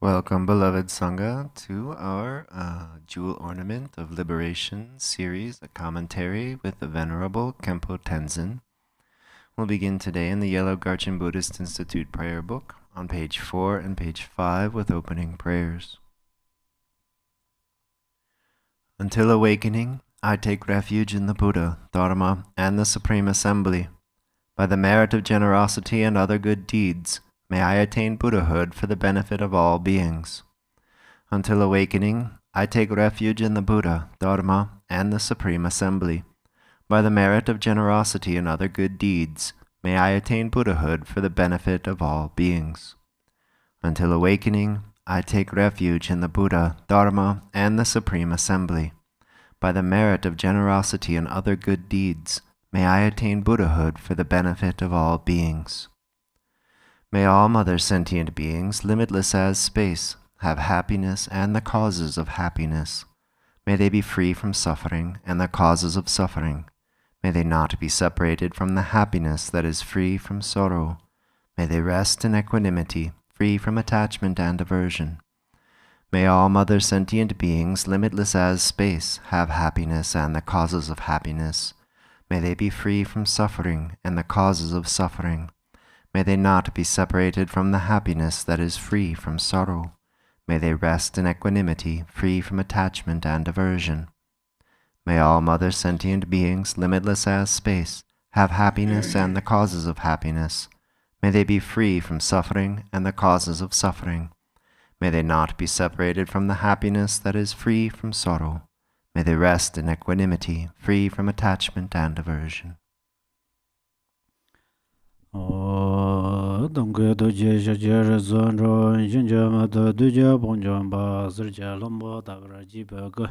Welcome, beloved Sangha, to our Jewel Ornament of Liberation series, a commentary with the Venerable Khenpo Tenzin. We'll begin today in the Yellow Garchen Buddhist Institute prayer book on page 4 and page 5 with opening prayers. Until awakening, I take refuge in the Buddha, Dharma, and the Supreme Assembly. By the merit of generosity and other good deeds, may I attain Buddhahood for the benefit of all beings. Until awakening, I take refuge in the Buddha, Dharma, and the Supreme Assembly. By the merit of generosity and other good deeds, may I attain Buddhahood for the benefit of all beings. Until awakening, I take refuge in the Buddha, Dharma, and the Supreme Assembly. By the merit of generosity and other good deeds, may I attain Buddhahood for the benefit of all beings. May all mother sentient beings, limitless as space, have happiness and the causes of happiness. May they be free from suffering and the causes of suffering. May they not be separated from the happiness that is free from sorrow. May they rest in equanimity, free from attachment and aversion. May all mother sentient beings, limitless as space, have happiness and the causes of happiness. May they be free from suffering and the causes of suffering. May they not be separated from the happiness that is free from sorrow. May they rest in equanimity, free from attachment and aversion. May all mother sentient beings, limitless as space, have happiness and the causes of happiness. May they be free from suffering and the causes of suffering. May they not be separated from the happiness that is free from sorrow. May they rest in equanimity, free from attachment and aversion. Dongke doje shaje rezonro jinja mata doje bonjon ba sirja lombo tagra jibe ge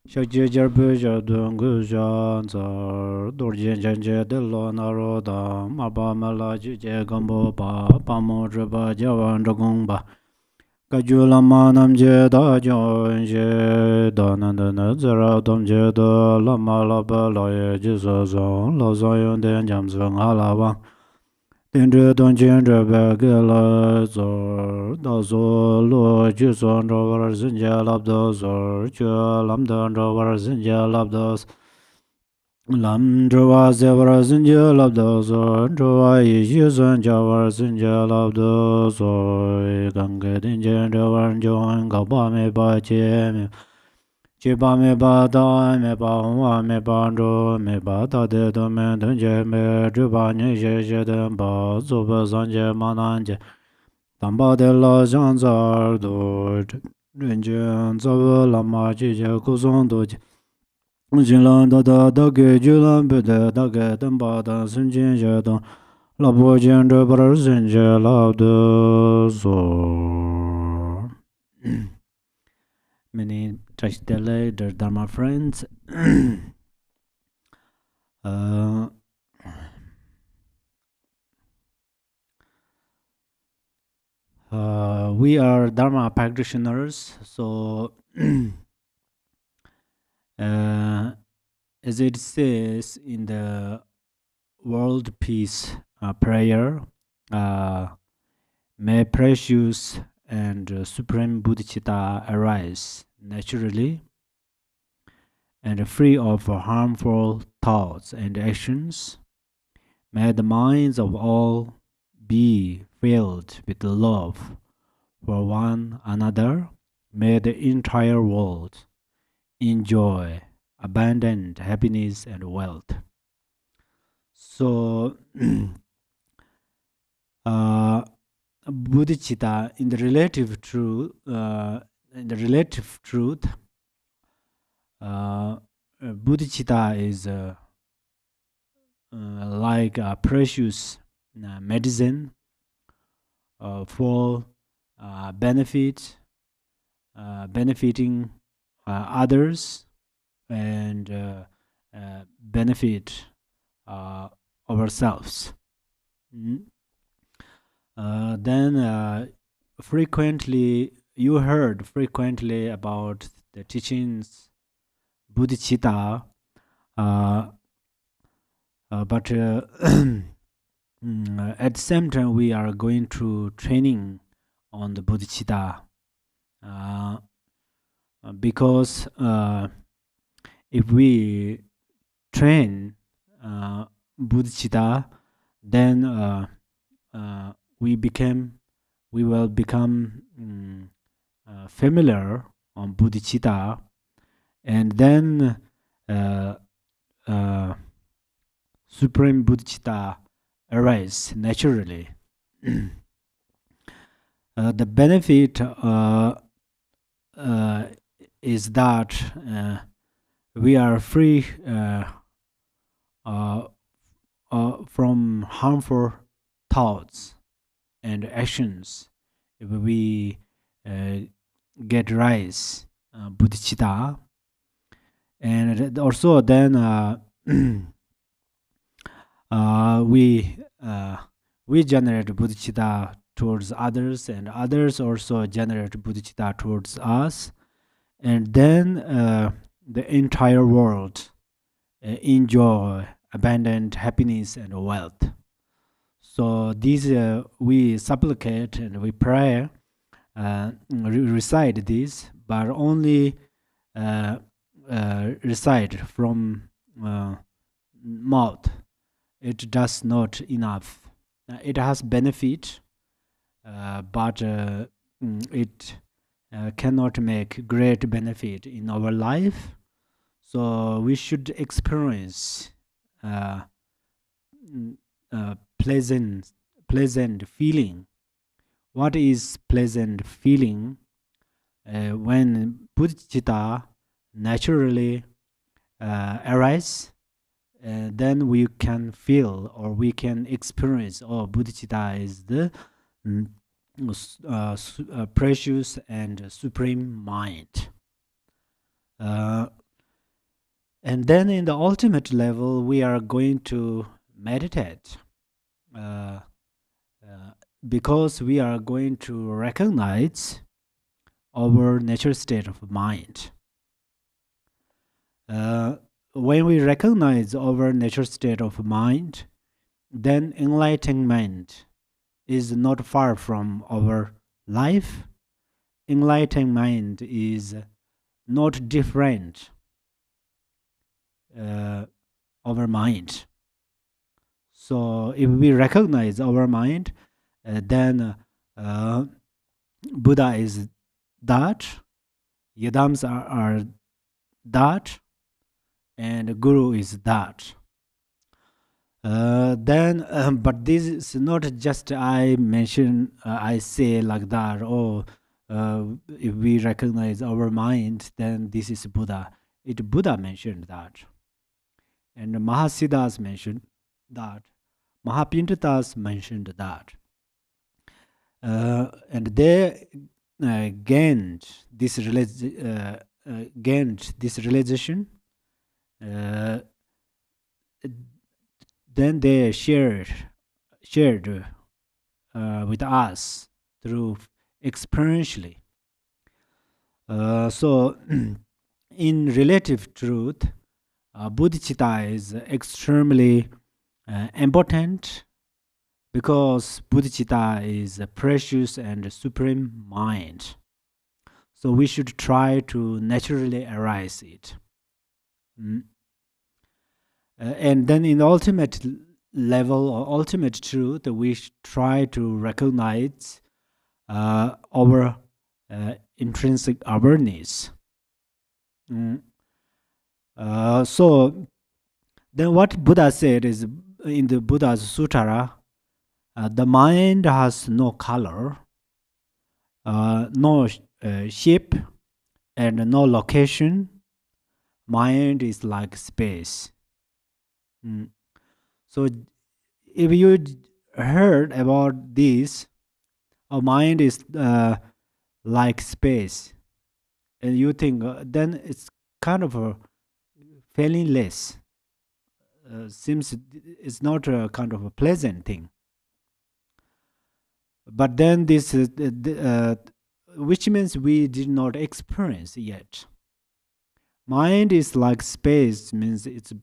shaje jarbe jadong jan zar dorje janje delo naro da maba mala juje gambo ba pamo jeba jawan jogong ba Kajula manam je da jonje da nanda zara domje da lama laba la ye jizo zon la zayon den jamzong alawa Dendra donjendra bagala zor da zo lo jizon rovar zinja labda zor chua lamdan rovar zinja labda lam drova zevara zinja labda zor drova yizon javar zinja labda zor ganga denjendra varjon gaba me ba che Che ba me ba da me ba wa me ba ro me ba da de do me dun je me zhu ba ni je je de ba zu ba zan je ma nan je dan ba de la zhang za do ren je za ba la ma ji je ku zong do je jin lan da da da ge ju lan be de da ge dan ba da sun jin je dong la bo jian de ba er zhen je la de zo Many Tashdele, the Dharma friends. We are Dharma practitioners, so as it says in the World Peace Prayer, may precious and supreme bodhicitta arise naturally and free of harmful thoughts and actions. May the minds of all be filled with love for one another. May the entire world enjoy abundant happiness and wealth. So, bodhicitta in the relative truth, bodhicitta is like a precious medicine for benefiting others and benefit ourselves. Then frequently you heard frequently about the teachings bodhicitta, but at the same time we are going through training on the bodhicitta because if we train bodhicitta, then we will become familiar on bodhicitta, and then uh, uh, supreme bodhicitta arise naturally. The benefit is that we are free from harmful thoughts and actions if we get rise bodhicitta, and also then we generate bodhicitta towards others, and others also generate bodhicitta towards us, and then the entire world enjoy abundant happiness and wealth. So these we supplicate and we pray, recite this, but only recite from mouth. It does not enough. It has benefit, but it cannot make great benefit in our life. So we should experience pleasant feeling. What is pleasant feeling? When bodhicitta naturally arise, then we can feel or we can experience, oh, bodhicitta is the precious and supreme mind. And then in the ultimate level, we are going to meditate because we are going to recognize our natural state of mind. When we recognize our natural state of mind, then enlightenment is not far from our life. Enlightenment is not different our mind. So if we recognize our mind, then Buddha is that, Yadams are that, and Guru is that. But this is not just I mention, I say like that, oh, if we recognize our mind, then this is Buddha. Buddha mentioned that. And Mahasiddhas mentioned that. Mahapintatas mentioned that. And they gained this realization. Then they shared with us through experientially. So in relative truth, bodhicitta is extremely important because bodhicitta is a precious and supreme mind. So we should try to naturally arise it. And then in the ultimate level or ultimate truth, we try to recognize our intrinsic awareness. So then what Buddha said is in the Buddha's Suttara, the mind has no color, no shape, and no location. Mind is like space. So if you heard about this, a mind is like space, and you think then it's kind of a feelingless. Seems it's not a kind of a pleasant thing. But then this is which means we did not experience yet. Mind is like space, means it's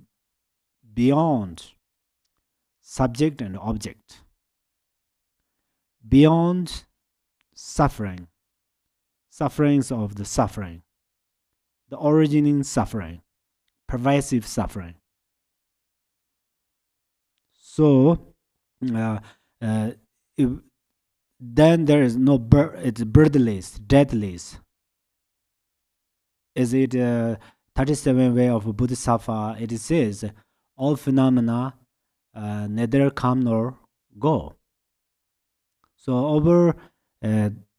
beyond subject and object, beyond suffering, sufferings of the suffering, the originating suffering, pervasive suffering. So, uh, uh, if, then there is no birth, it's birthless, deathless. Is it 37 way of Bodhisattva? It says, all phenomena neither come nor go. So over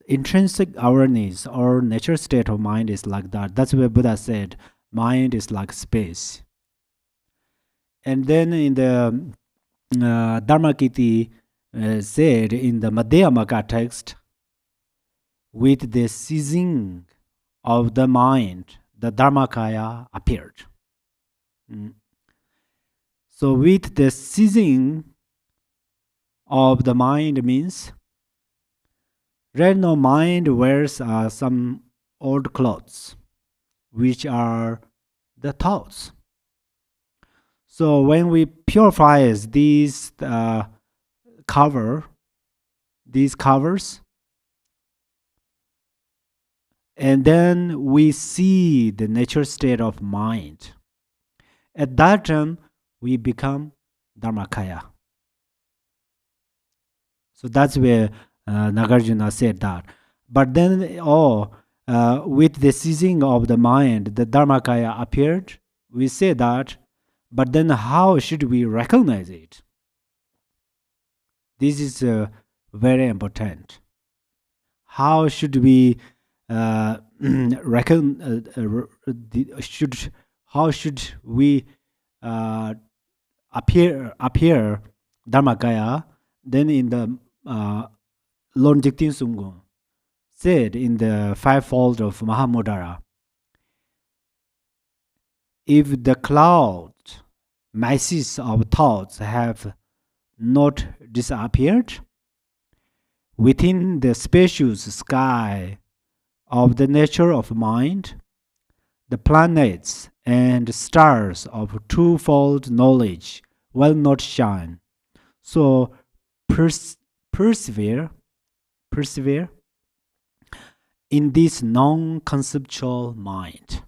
intrinsic awareness or natural state of mind is like that. That's where Buddha said, mind is like space. And then in the Dharmakiti said in the Madhyamaka text, with the ceasing of the mind, the Dharmakaya appeared. So with the ceasing of the mind means right now mind wears some old clothes, which are the thoughts. So when we purify these covers, and then we see the natural state of mind, at that time we become Dharmakaya. So that's where Nagarjuna said that. But then, with the ceasing of the mind, the Dharmakaya appeared. We say that, but then how should we recognize it? This is very important. How should we how should we appear Dharmakaya? Then in the Lord Jigten Sunggung said in the fivefold of Mahamudara, if the cloud masses of thoughts have not disappeared, within the spacious sky of the nature of mind, the planets and stars of twofold knowledge will not shine. So persevere in this non-conceptual mind.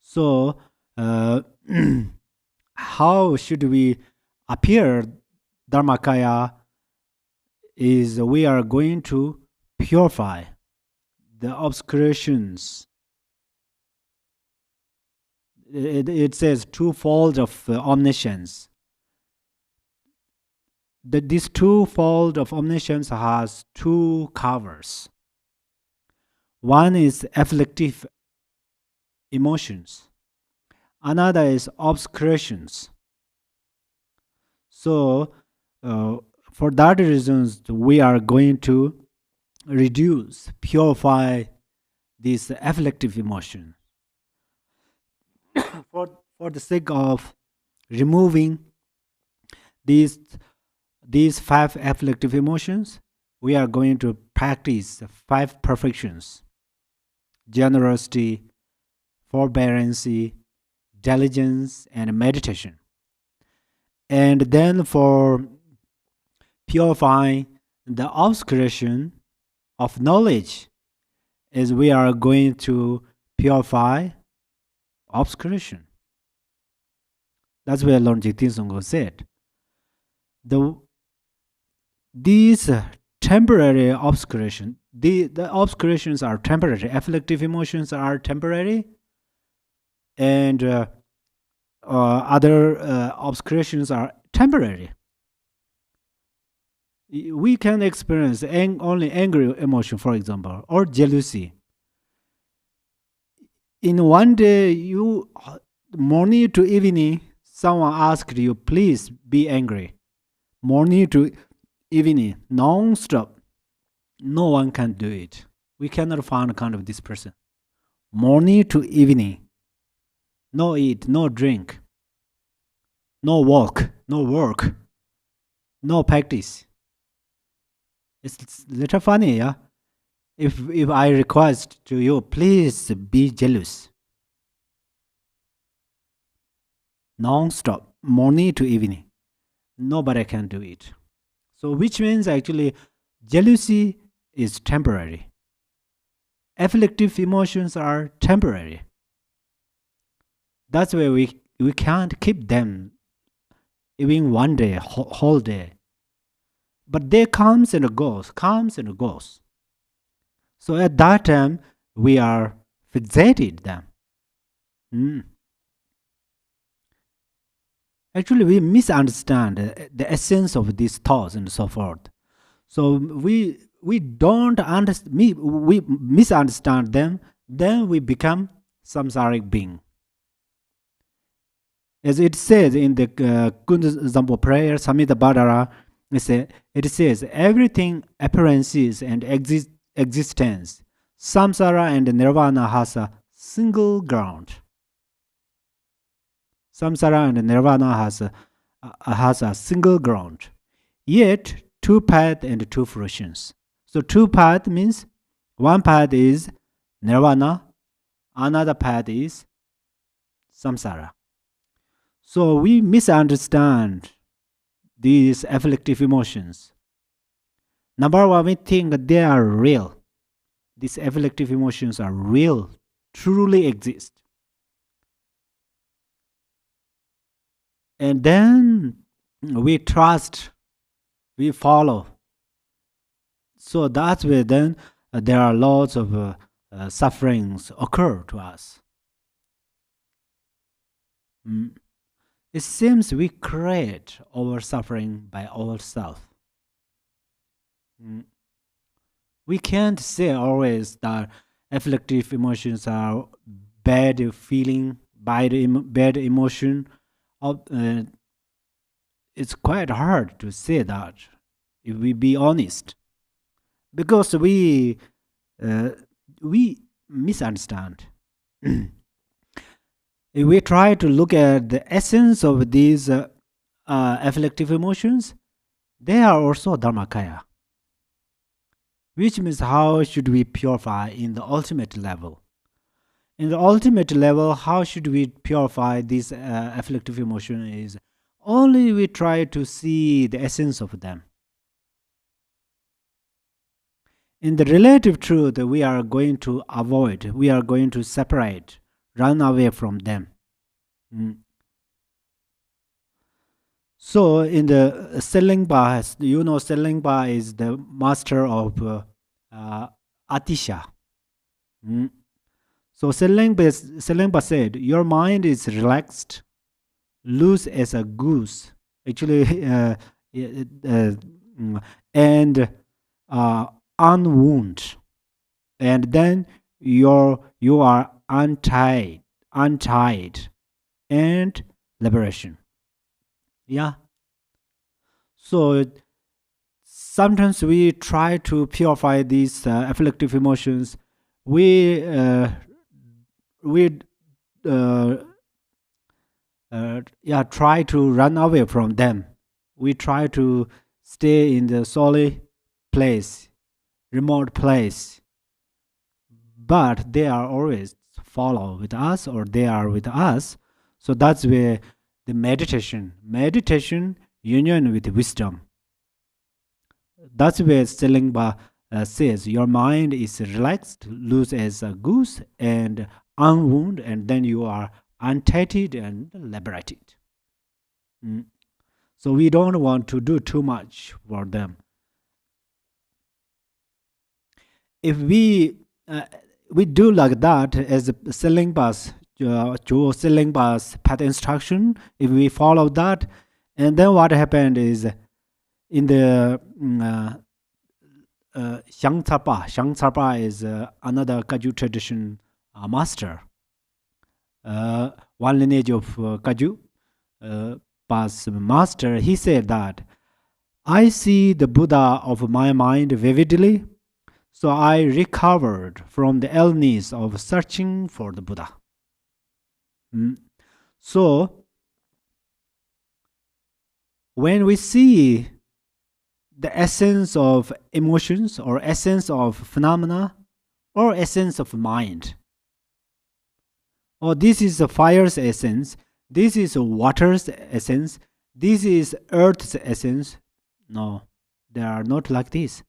So how should we appear Dharmakaya is we are going to purify the obscurations. It says twofold of omniscience. This twofold of omniscience has two covers. One is afflictive emotions. Another is obscurations. So, for that reasons, we are going to purify this afflictive emotion. for the sake of removing these five afflictive emotions, we are going to practice 5 perfections: generosity, forbearance, diligence, and meditation. And then for purifying the obscuration of knowledge, is we are going to purify obscuration. That's where Lord Jigten Sunggung said, these temporary obscuration, the obscurations are temporary, afflictive emotions are temporary, and other obscurations are temporary. We can experience only angry emotion, for example, or jealousy. In one day, morning to evening, someone asked you, please be angry. Morning to evening, non-stop. No one can do it. We cannot find kind of this person. Morning to evening, no eat, no drink, no walk, no work, no practice. It's a little funny, yeah? If I request to you, please be jealous. Non-stop, morning to evening. Nobody can do it. So which means actually jealousy is temporary. afflictive emotions are temporary. That's why we can't keep them even one day, whole day. But they comes and goes, comes and goes. So at that time, we are fixated them. Actually, we misunderstand the essence of these thoughts and so forth. So we don't understand. We misunderstand them. Then we become samsaric being. As it says in the Kundazampo prayer, Samhita Badara, it says, everything appearances and existence, samsara and nirvana has a single ground. Samsara and nirvana has a single ground. Yet, two paths and two fruitions. So two paths means one path is nirvana, another path is samsara. So we misunderstand these afflictive emotions. Number one, we think they are real. These afflictive emotions are real, truly exist. And then we trust, we follow. So that's where then there are lots of sufferings occur to us. It seems we create our suffering by ourselves. We can't say always that afflictive emotions are bad feeling, bad emotion. It's quite hard to say that, if we be honest, because we misunderstand. If we try to look at the essence of these afflictive emotions, they are also dharmakaya, which means how should we purify in the ultimate level. In the ultimate level, how should we purify this afflictive emotion is only we try to see the essence of them. In the relative truth, we are going to avoid, we are going to separate, run away from them. So in the Selingpa, Selingpa is the master of Atisha. So Selingpa said, your mind is relaxed, loose as a goose, actually, and unwound, and then you are untied, and liberation. Yeah. So sometimes we try to purify these afflictive emotions. We try to run away from them. We try to stay in the solid place, remote place, but they are always follow with us, or they are with us. So that's where the meditation union with wisdom. That's where Selingpa says your mind is relaxed, loose as a goose, and unwound, and then you are untied and liberated. So we don't want to do too much for them. If we do like that, as Selingpa's path instruction, if we follow that, and then what happened is in the Shangtsarpa is another Kagyu tradition master, one lineage of Kagyu Pa's master. He said that I see the Buddha of my mind vividly, so I recovered from the illness of searching for the Buddha. So when we see the essence of emotions, or essence of phenomena, or essence of mind, or this is the fire's essence, this is water's essence, this is earth's essence. No, they are not like this.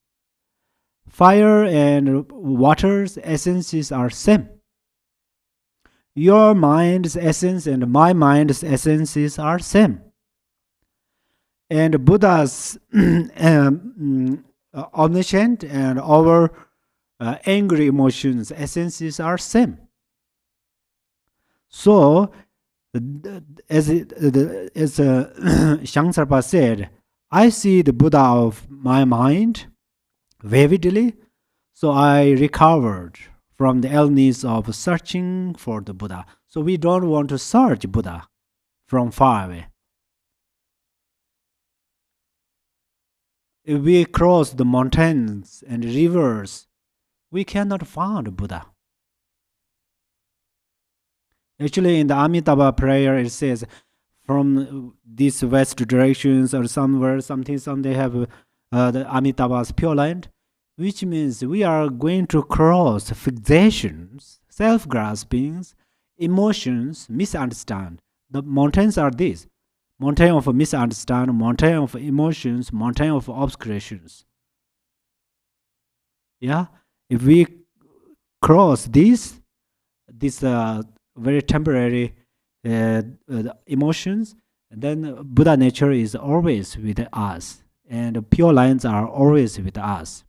Fire and water's essences are same. Your mind's essence and my mind's essences are same. And Buddha's omniscient and our angry emotions essences are same. So, as Shangsarpa said, I see the Buddha of my mind vividly, so I recovered from the illness of searching for the Buddha. So we don't want to search Buddha from far away. If we cross the mountains and rivers, we cannot find Buddha. Actually, in the Amitabha prayer, it says, from these west directions or somewhere, something, some they have the Amitabha's pure land, which means we are going to cross fixations, self-graspings, emotions, misunderstand. The mountains are these: mountain of misunderstand, mountain of emotions, mountain of obscurations. Yeah, if we cross these very temporary emotions, then Buddha nature is always with us, and pure lines are always with us.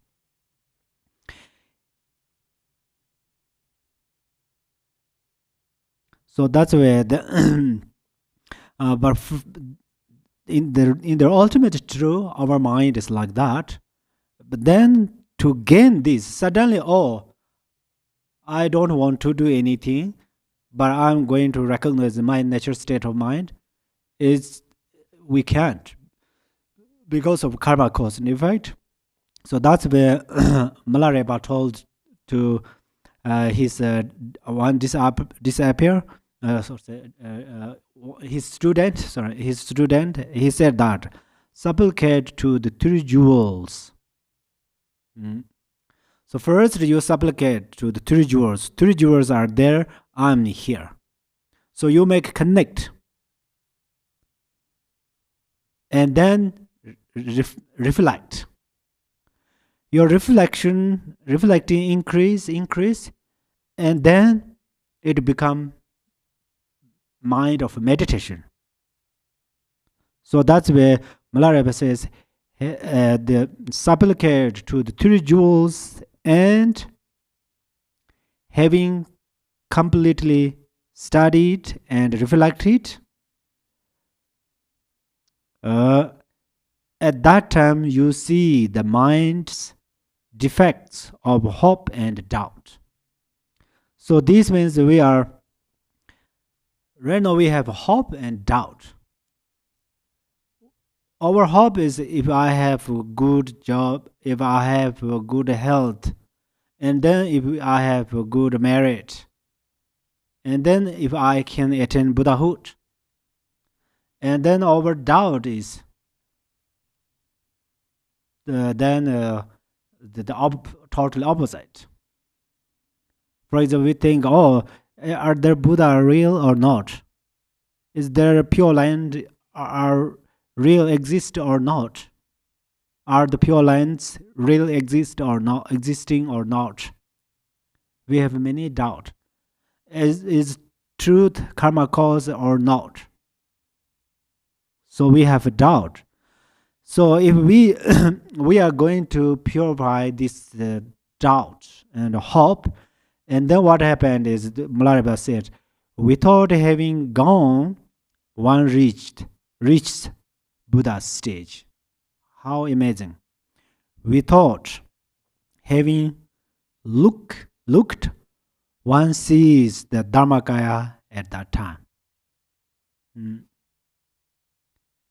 So that's where the but in the ultimate truth, our mind is like that. But then to gain this, suddenly, oh, I don't want to do anything, but I'm going to recognize my natural state of mind. Is we can't, because of karma cause and effect. So that's where Milarepa told to his one disappear. His student, he said that supplicate to the three jewels. So first you supplicate to the three jewels. Three jewels are there, I'm here. So you make connect. And then reflect. Your reflecting increase, and then it become mind of meditation. So that's where Milarepa says, the supplicate to the three jewels, and having completely studied and reflected, at that time you see the mind's defects of hope and doubt. So this means we are, right now we have hope and doubt. Our hope is if I have a good job, if I have a good health, and then if I have a good merit, and then if I can attain Buddhahood. And then our doubt is the total opposite. For example, we think, oh, are there Buddha real or not? Is there a pure land are real exist or not? Are the pure lands real exist or not, existing or not? We have many doubt. Is truth karma cause or not? So we have a doubt. So if we we are going to purify this doubt and hope, and then what happened is, Milarepa said, without having gone, one reached Buddha's stage. How amazing! Without having looked, one sees the Dharmakaya at that time.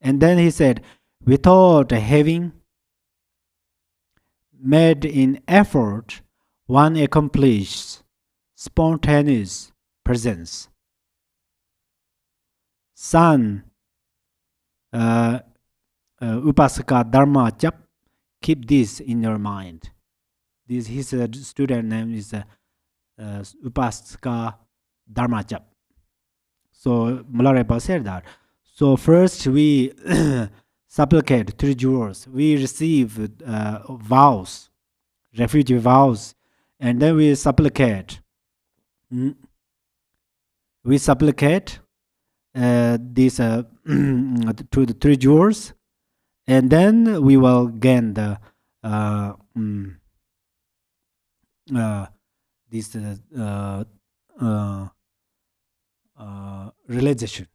And then he said, without having made an effort, one accomplishes spontaneous presence. Son, Upasaka Dharma Jap, keep this in your mind. This his student name is Upasaka Dharma Jap. So Milarepa said that. So first we supplicate three jewels. We receive vows, refuge vows, and then we supplicate. We supplicate these to the three jewels, and then we will gain the this realization.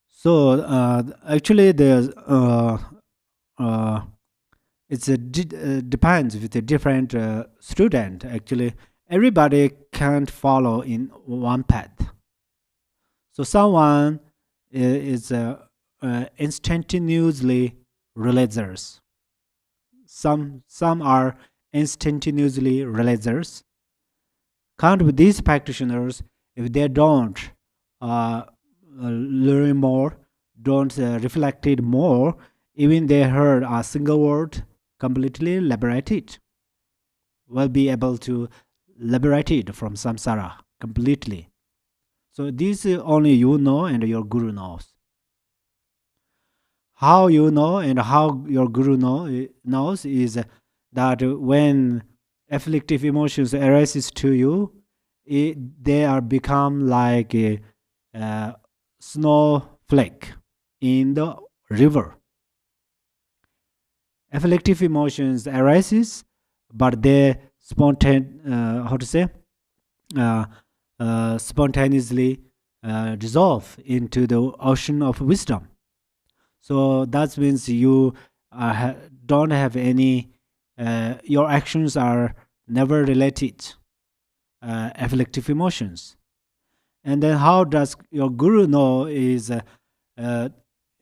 So actually, there's it's depends with a different student. Actually, everybody can't follow in one path. So someone is instantaneously realizers. Some are instantaneously realizers. Count with these practitioners, if they don't learn more, don't reflect it more, even they heard a single word, completely liberated, will be able to liberate it from samsara completely. So this only you know and your guru knows. How you know and how your guru knows is that when afflictive emotions arises to you, they are become like a snowflake in the river. Afflictive emotions arises, but they spontaneously dissolve into the ocean of wisdom. So that means you don't have any, your actions are never related afflictive emotions. And then how does your guru know is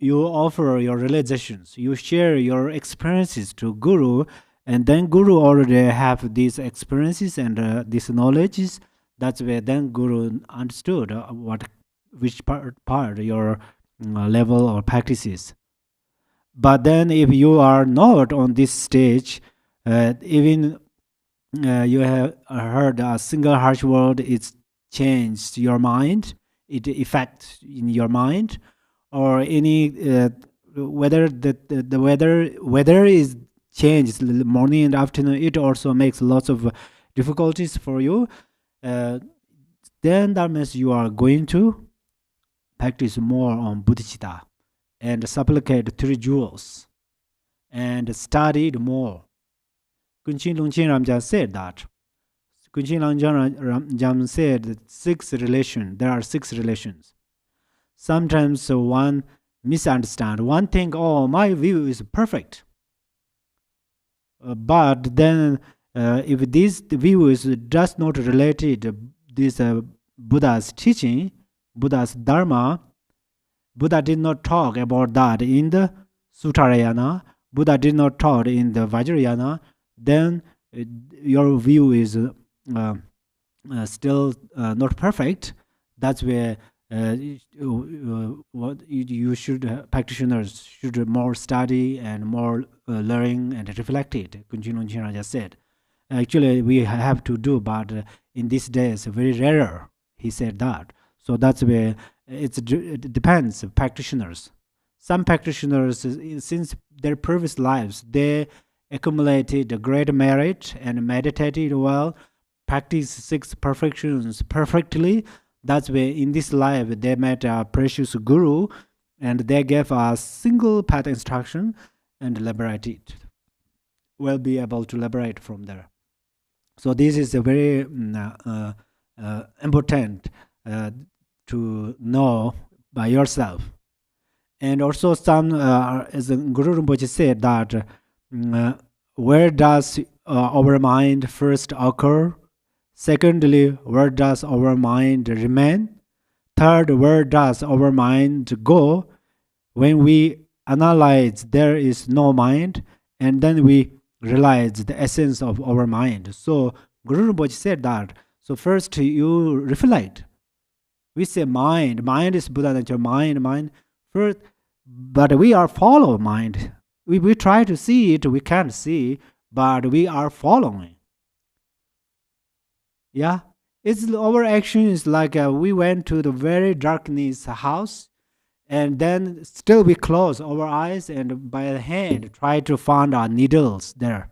you offer your realizations, you share your experiences to guru, and then guru already have these experiences and these knowledges. That's where then guru understood which part your level or practices. But then if you are not on this stage, even you have heard a single harsh word, it's changed your mind, it affects in your mind, or any whether the weather is changed morning and afternoon, it also makes lots of difficulties for you. Then that means you are going to practice more on bodhicitta and supplicate three jewels and studied more. Kunchen Longchen Ramjan said that. Kunchen Ramjan said that there are six relations. Sometimes one misunderstand, one think, oh, my view is perfect. But then if this view is just not related, this Buddha's teaching, Buddha's Dharma, Buddha did not talk about that in the Suttarayana, Buddha did not talk in the Vajrayana, then your view is still not perfect. That's where what you should, practitioners should more study and more learning and reflect it. Kunchen Longchen just said. Actually, we have to do, but in these days, very rare. He said that. So that's where it depends practitioners. Some practitioners, since their previous lives, they accumulated a great merit and meditated well, practiced six perfections perfectly. That's where in this life they met a precious guru, and they gave a single path instruction and liberated. Will be able to liberate from there. So this is a very important to know by yourself. And also some, as Guru Rinpoche said, that where does our mind first occur? Secondly, where does our mind remain? Third, where does our mind go? When we analyze there is no mind, and then we realize the essence of our mind. So Guru Rinpoche said that. So first you reflect. We say mind is Buddha nature, mind. First, but we are follow mind. We try to see it, we can't see, but we are following. Yeah, it's our action is like we went to the very darkness house, And then still we close our eyes and by the hand try to find our needles there.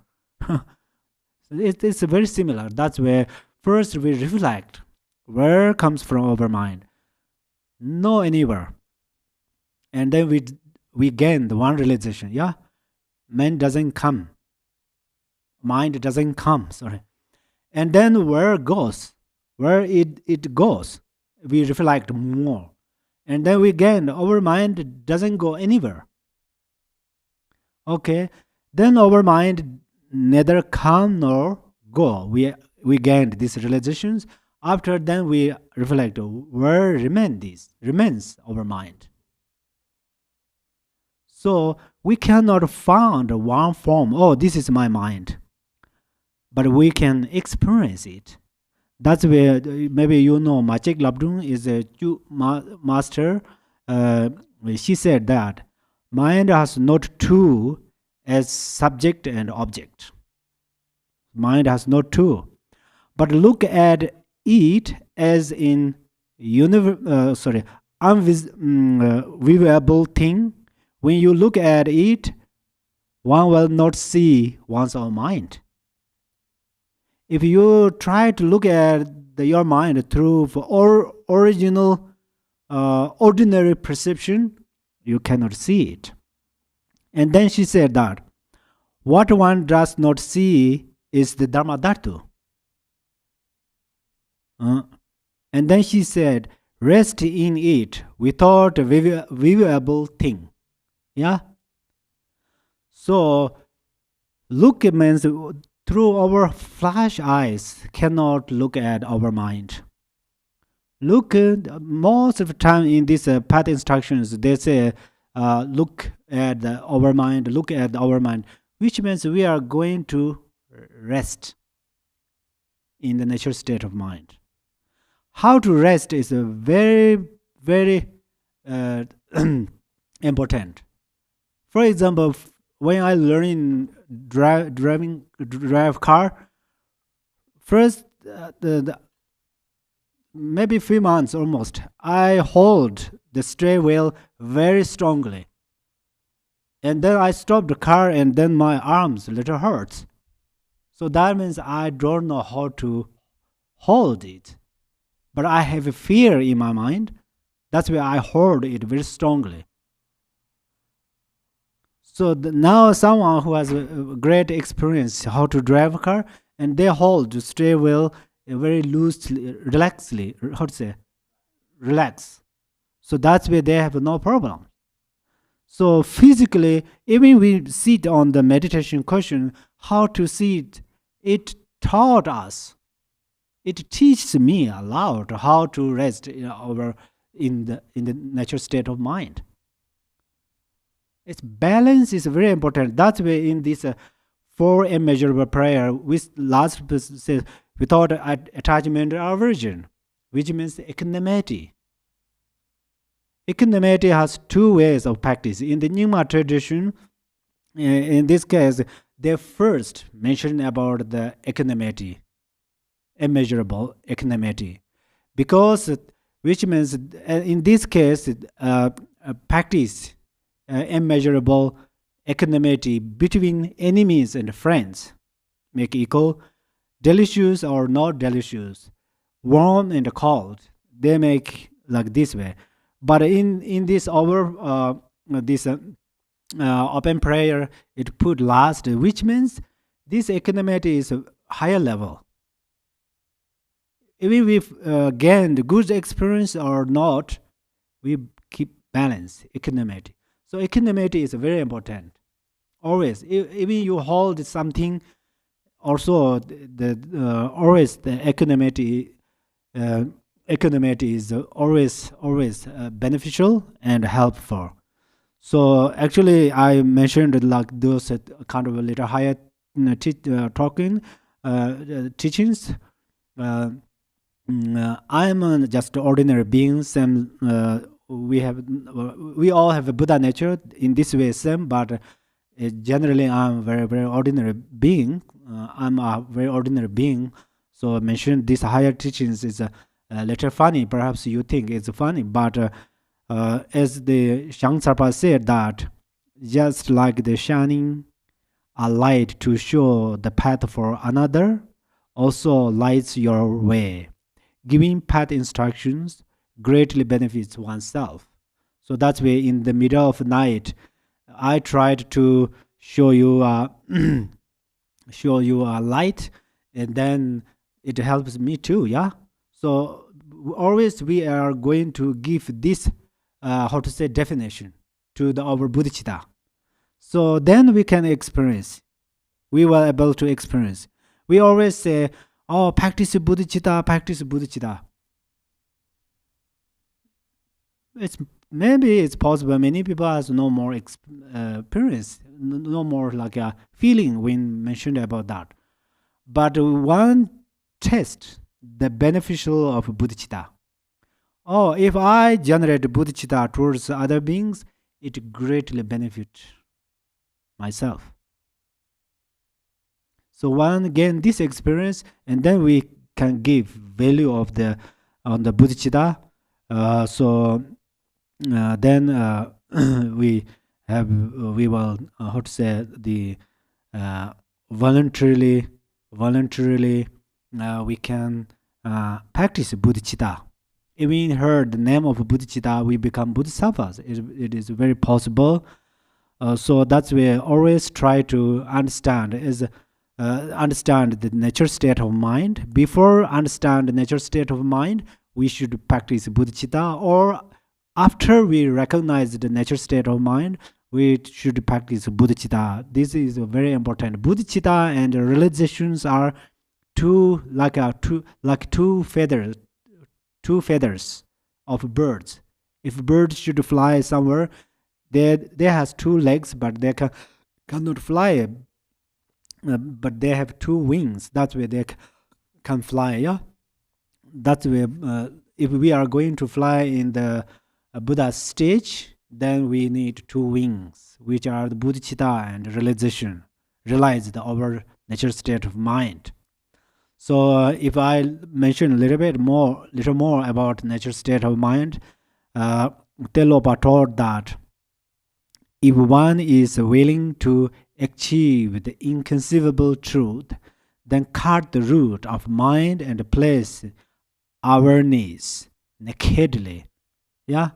It's very similar. That's where first we reflect where comes from our mind. No anywhere. And then we gain the one realization. Yeah, mind doesn't come. Sorry. And then where it goes, we reflect more. And then we gain our mind doesn't go anywhere. Okay, then our mind neither come nor go. We gained these realizations. After then we reflect where remains our mind. So we cannot find one form. Oh, this is my mind, but we can experience it. That's where maybe you know Machek Labdung is a master. She said that mind has not two as subject and object. Mind has not two, but look at it as in unvisible thing. When you look at it, one will not see one's own mind. If you try to look at your mind through original, ordinary perception, you cannot see it. And then she said that what one does not see is the Dharma Dhatu. And then she said, rest in it without a viewable thing. Yeah? So, look means through our flash eyes cannot look at our mind. Look, most of the time in these path instructions, they say, look at our mind, which means we are going to rest in the natural state of mind. How to rest is a very, very important. For example, when I learn drive car, first maybe 3 months almost, I hold the steering wheel very strongly, and then I stop the car, and then my arms a little hurts. So that means I don't know how to hold it, but I have a fear in my mind. That's why I hold it very strongly. So now someone who has a great experience how to drive a car, and they hold the steering wheel very loosely, relax. So that's where they have no problem. So physically, even we sit on the meditation cushion, how to sit, it taught us. It teaches me a lot how to rest in the natural state of mind. Its balance is very important. That's why in this 4 immeasurable prayer, which last says without attachment or aversion, which means equanimity. Equanimity has 2 ways of practice. In the Nyingma tradition, in this case, they first mention about the equanimity, immeasurable equanimity, because which means in this case, practice immeasurable equanimity between enemies and friends, make equal, delicious or not delicious, warm and cold. They make like this way. But in this open prayer, it put last, which means this equanimity is a higher level. Even if gained good experience or not, we keep balance, equanimity. So equanimity is very important. Always, even you hold something, also always the equanimity is always beneficial and helpful. So actually, I mentioned like those kind of a little higher teachings. I'm just ordinary being. We all have a Buddha nature in this way, same, but generally I'm very, very ordinary being. I'm a very ordinary being. So I mentioned these higher teachings is a little funny. Perhaps you think it's funny, but As the Shangsarpa said that just like the shining a light to show the path for another, also lights your way. Giving path instructions greatly benefits oneself. So that's why in the middle of the night, I tried to show you show you a light, and then it helps me too. Yeah. So always we are going to give this how to say definition to the our bodhicitta. So then we can experience. We were able to experience. We always say, "Oh, practice bodhicitta, practice bodhicitta." It's maybe it's possible. Many people has no more experience, no more like a feeling when mentioned about that. But one test the beneficial of bodhicitta. Oh, if I generate bodhicitta towards other beings, it greatly benefit myself. So one gain this experience, and then we can give value of the on the bodhicitta. Then we have we will how to say the voluntarily we can practice bodhicitta. If we heard the name of bodhicitta, we become bodhisattvas. It is very possible. So that's why I always try to understand understand the natural state of mind. Before understand the natural state of mind, we should practice bodhicitta, or after we recognize the natural state of mind, we should practice bodhicitta. This is very important. Bodhicitta and realizations are two feathers of birds. If birds should fly somewhere, they has two legs, but they cannot fly. But they have two wings. That's where they can fly. Yeah, that's where if we are going to fly in the Buddha stage, then we need two wings, which are the bodhicitta and realization. Realize our natural state of mind. So if I mention a little more about natural state of mind, Telopa taught that if one is willing to achieve the inconceivable truth, then cut the root of mind and place awareness nakedly. Yeah.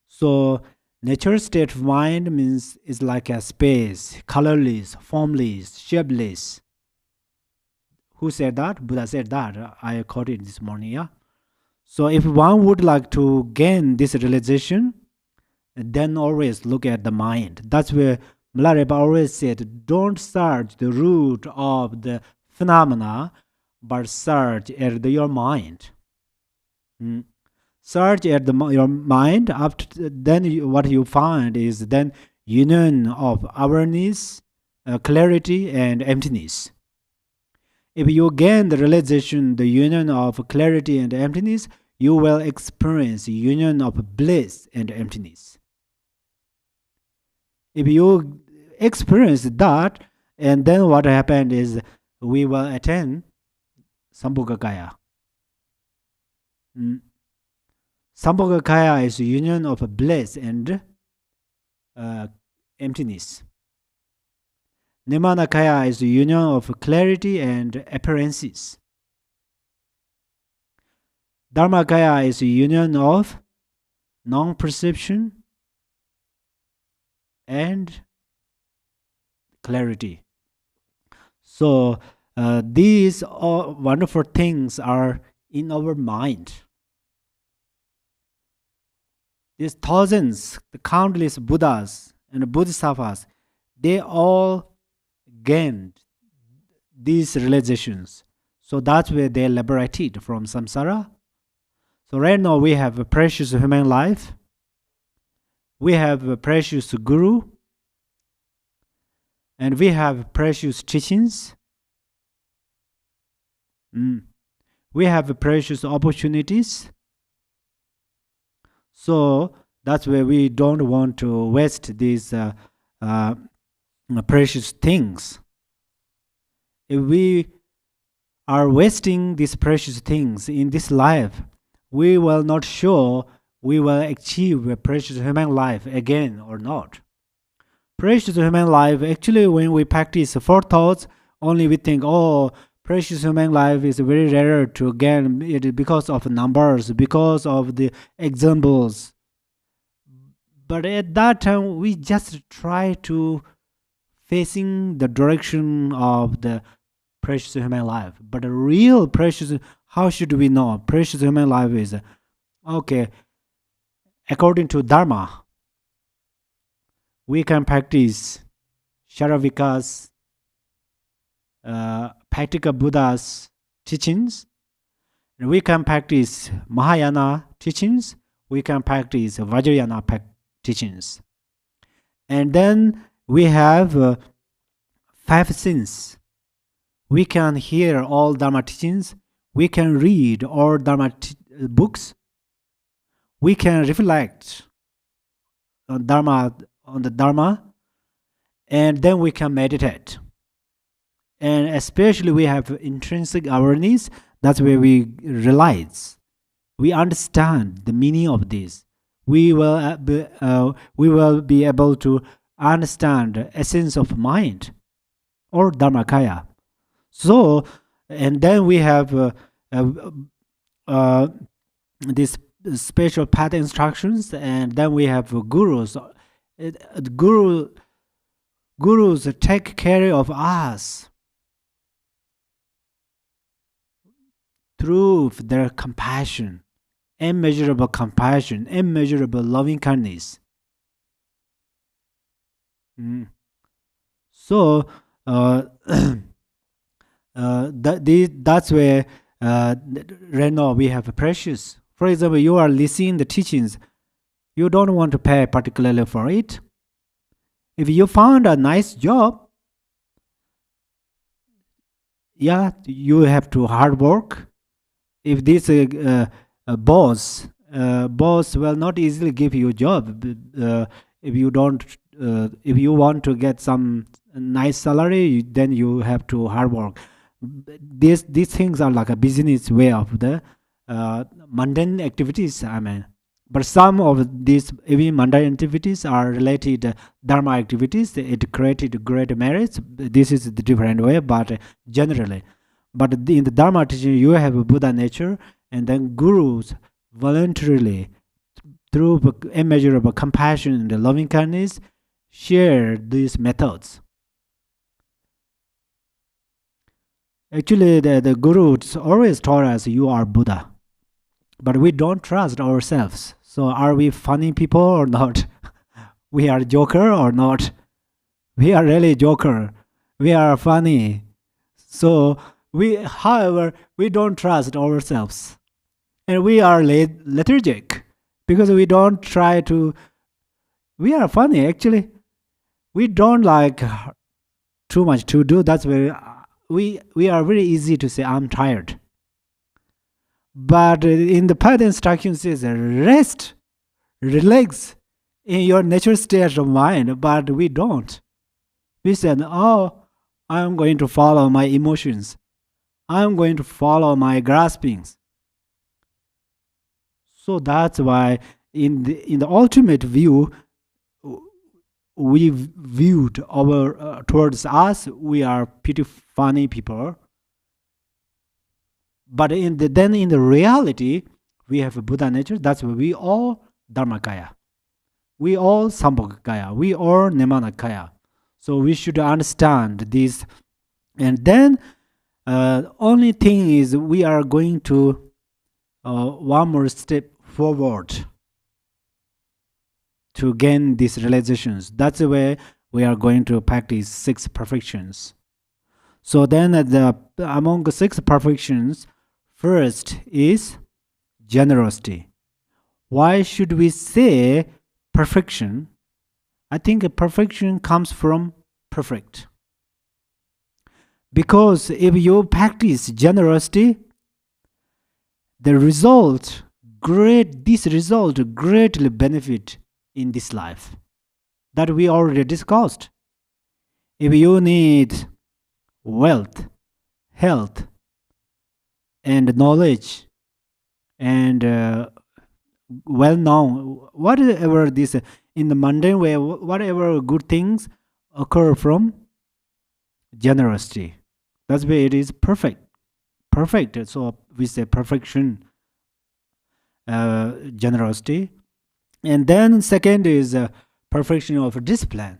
So natural state of mind means is like a space, colorless, formless, shapeless. Who said that? Buddha said that. I quoted this morning. Yeah. So if one would like to gain this realization, then always look at the mind. That's where Milarepa always said, don't search the root of the phenomena, but search at your mind. Search at your mind. After then, what you find is then union of awareness, clarity, and emptiness. If you gain the realization, the union of clarity and emptiness, you will experience union of bliss and emptiness. If you experience that, and then what happened is we will attain Sambhogakaya. Sambhogakaya is union of bliss and emptiness. Nimanakaya is the union of clarity and appearances. Dharmakaya is the union of non-perception and clarity. So these all wonderful things are in our mind. These thousands, the countless Buddhas and Bodhisattvas, they all gained these realizations. So that's where they liberated from samsara. So right now we have a precious human life. We have a precious guru. And we have precious teachings. We have precious opportunities. So that's where we don't want to waste these precious things. If we are wasting these precious things in this life, we will not show we will achieve a precious human life again or not. Precious human life, actually, when we practice four thoughts, only we think, oh, precious human life is very rare to gain it because of numbers, because of the examples. But at that time, we just try to facing the direction of the precious human life. But the real precious, how should we know? Precious human life is, okay, according to Dharma, we can practice Sharavika's, practical Buddha's teachings. And we can practice Mahayana teachings. We can practice Vajrayana teachings. And then we have 5 sins. We can hear all Dharma teachings. We can read all Dharma books. We can reflect on the Dharma, and then we can meditate. And especially we have intrinsic awareness. That's where we realize, we understand the meaning of this. We will be able to understand the essence of mind or Dharmakaya. So, and then we have these special path instructions, and then we have gurus. Gurus take care of us through their compassion, immeasurable compassion, immeasurable loving kindness. So that's where right now we have precious. For example, you are listening the teachings, you don't want to pay particularly for it. If you found a nice job, yeah, you have to hard work. If this boss will not easily give you a job, if you don't, if you want to get some nice salary, then you have to hard work. These things are like a business way of the mundane activities. I mean, but some of these even mundane activities are related Dharma activities. It created great merits. This is the different way, but generally. But in the Dharma teaching, you have a Buddha nature, and then gurus voluntarily, through immeasurable compassion and loving kindness, share these methods. Actually, the gurus always taught us, you are Buddha. But we don't trust ourselves. So are we funny people or not? We are joker or not? We are really joker. We are funny. So however, we don't trust ourselves. And we are lethargic because we don't try to, we are funny actually. We don't like too much to do. That's where we are very easy to say, I'm tired. But in the path instructions says, rest, relax in your natural state of mind. But we don't. We said, oh, I'm going to follow my emotions. I'm going to follow my graspings. So that's why in the ultimate view, we viewed our towards us, we are pretty funny people. But in the reality, we have a Buddha nature. That's why we all Dharmakaya. We all Sambhogakaya. We all Nimanakaya. So we should understand this. And then only thing is we are going to one more step forward to gain these realizations. That's the way we are going to practice 6 perfections. So then among the 6 perfections, first is generosity. Why should we say perfection? I think perfection comes from perfect. Because if you practice generosity, this result greatly benefit in this life that we already discussed. If you need wealth, health, and knowledge, and well known. Whatever this in the mundane way, whatever good things occur from generosity. That's why it is perfect. Perfect. So we say perfection, generosity, and then second is perfection of discipline.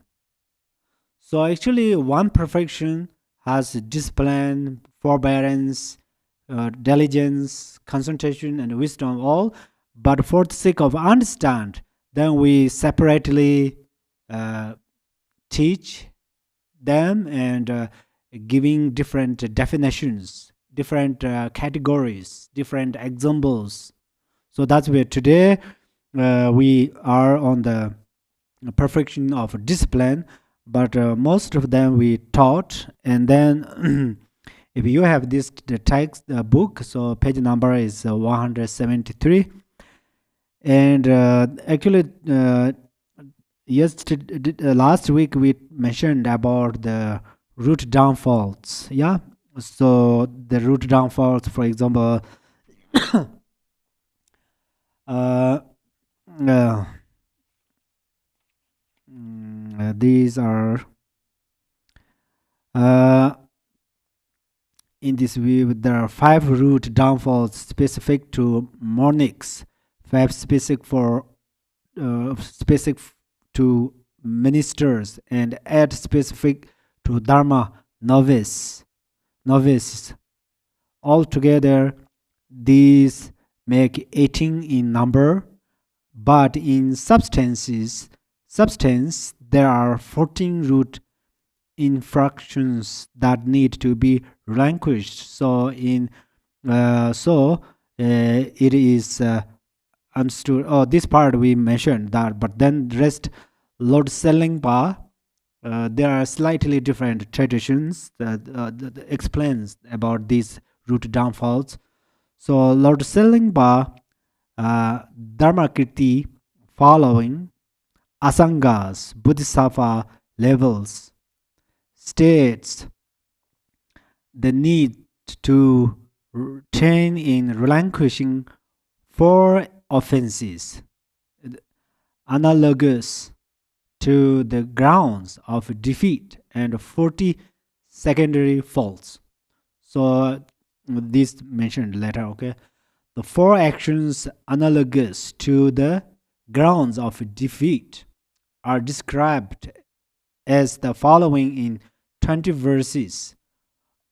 So actually, one perfection has discipline, forbearance, diligence, concentration, and wisdom all. But for the sake of understand, then we separately uh, teach them and giving different definitions, different categories, different examples. So that's where today we are on the perfection of discipline, but most of them we taught. And then if you have this the text book, so page number is 173. And actually yesterday last week we mentioned about the root downfalls. Yeah, so the root downfalls, for example, uh, uh, these are uh, in this view there are 5 root downfalls specific to monarchs, 5 specific to ministers, and 8 specific to Dharma novices. Altogether, these make 18 in number, but in substance there are 14 root infractions that need to be relinquished. So it is understood. Oh, this part we mentioned that, but then the rest, Lord Selingpa, there are slightly different traditions that explains about these root downfalls. So Lord Selingpa, Dharmakirti, following Asangas, Bodhisattva levels, states the need to train in relinquishing 4 offenses analogous to the grounds of defeat and 40 secondary faults. So this mentioned later, okay? The 4 actions analogous to the grounds of defeat are described as the following in 20 verses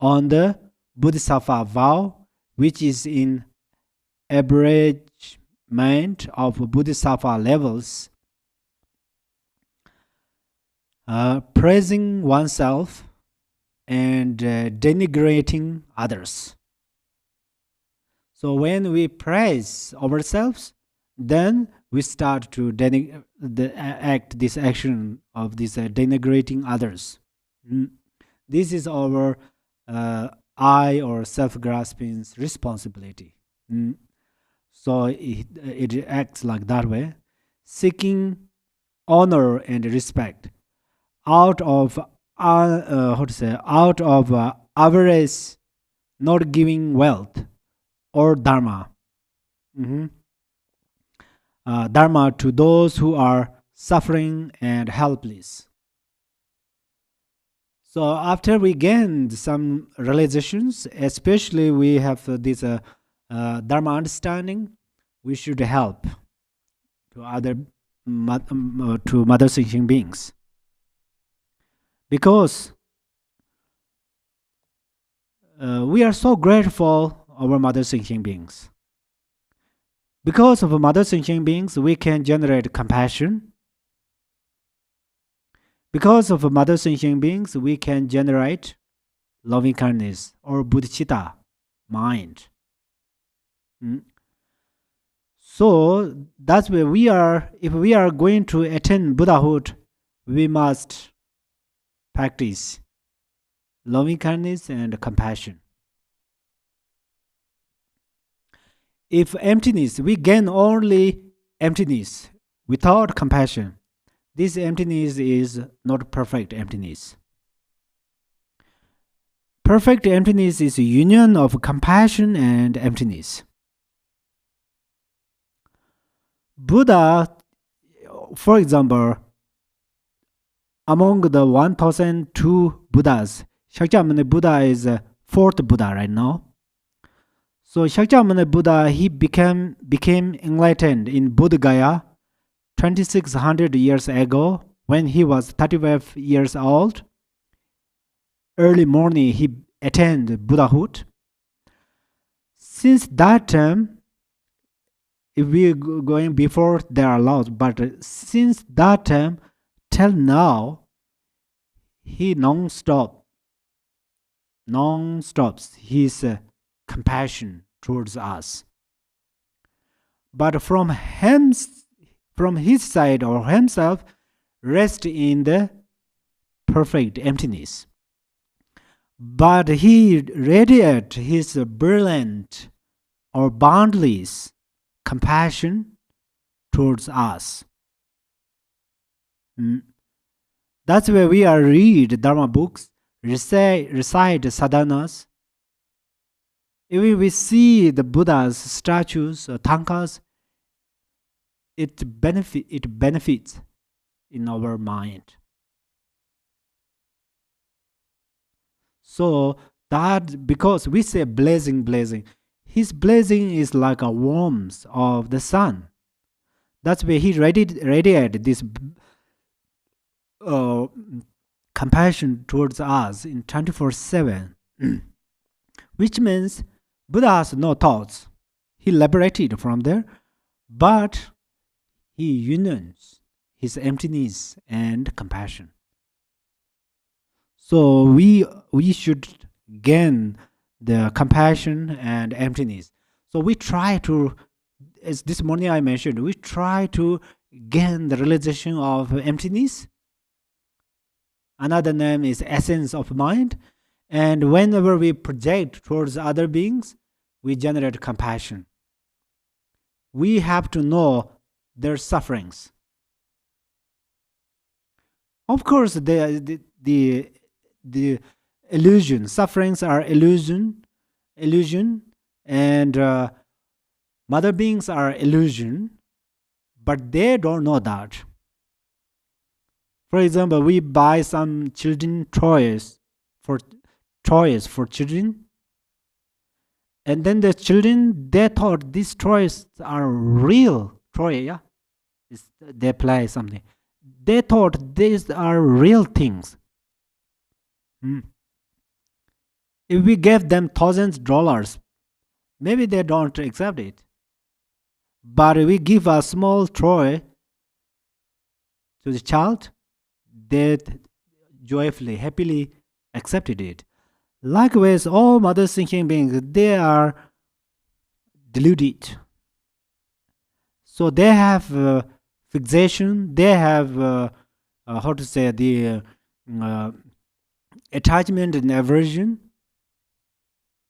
on the Bodhisattva vow, which is in abridgment of Bodhisattva levels. Praising oneself and denigrating others. So when we praise ourselves, then we start to act this action of this denigrating others. This is our I or self-grasping responsibility. So it acts like that way, seeking honor and respect out of avarice, not giving wealth or dharma. Dharma to those who are suffering and helpless. So after we gained some realizations, especially we have this Dharma understanding, we should help to other to mother sentient beings, because we are so grateful our mother sentient beings. Because of mother sentient beings, we can generate compassion. Because of mother sentient beings, we can generate loving kindness or bodhicitta mind. So that's where we are. If we are going to attain Buddhahood, we must practice loving kindness and compassion. If emptiness, we gain only emptiness without compassion, this emptiness is not perfect emptiness. Perfect emptiness is a union of compassion and emptiness. Buddha, for example, among the 1002 Buddhas, Shakyamuni Buddha is the fourth Buddha right now. So Shakyamuni Buddha, he became enlightened in Bodh Gaya 2600 years ago when he was 35 years old. Early morning, he attained Buddhahood. Since that time, if we going before, there are laws, but since that time till now, he non-stops his compassion towards us. But from his side or himself, rest in the perfect emptiness. But he radiates his brilliant or boundless compassion towards us. That's where we are read Dharma books, recite sadhanas. Even we see the Buddha's statues, tankas, it benefits in our mind. So that because we say blazing, his blazing is like a warmth of the sun. That's where he radiated this compassion towards us in 24/7, which means Buddha has no thoughts. He liberated from there, but he unions his emptiness and compassion. So we should gain the compassion and emptiness. So we try to, as this morning I mentioned, we try to gain the realization of emptiness. Another name is essence of mind. And whenever we project towards other beings, we generate compassion. We have to know their sufferings. Of course, the illusion, sufferings are illusion, and mother beings are illusion, but they don't know that. For example, we buy some children toys for children, and then the children, they thought these toys are real toy. Yeah, they play something. They thought these are real things. If we gave them $1,000, maybe they don't accept it. But if we give a small toy to the child, they joyfully, happily accepted it. Likewise, all mother thinking beings, they are deluded. So they have fixation, they have the attachment and aversion.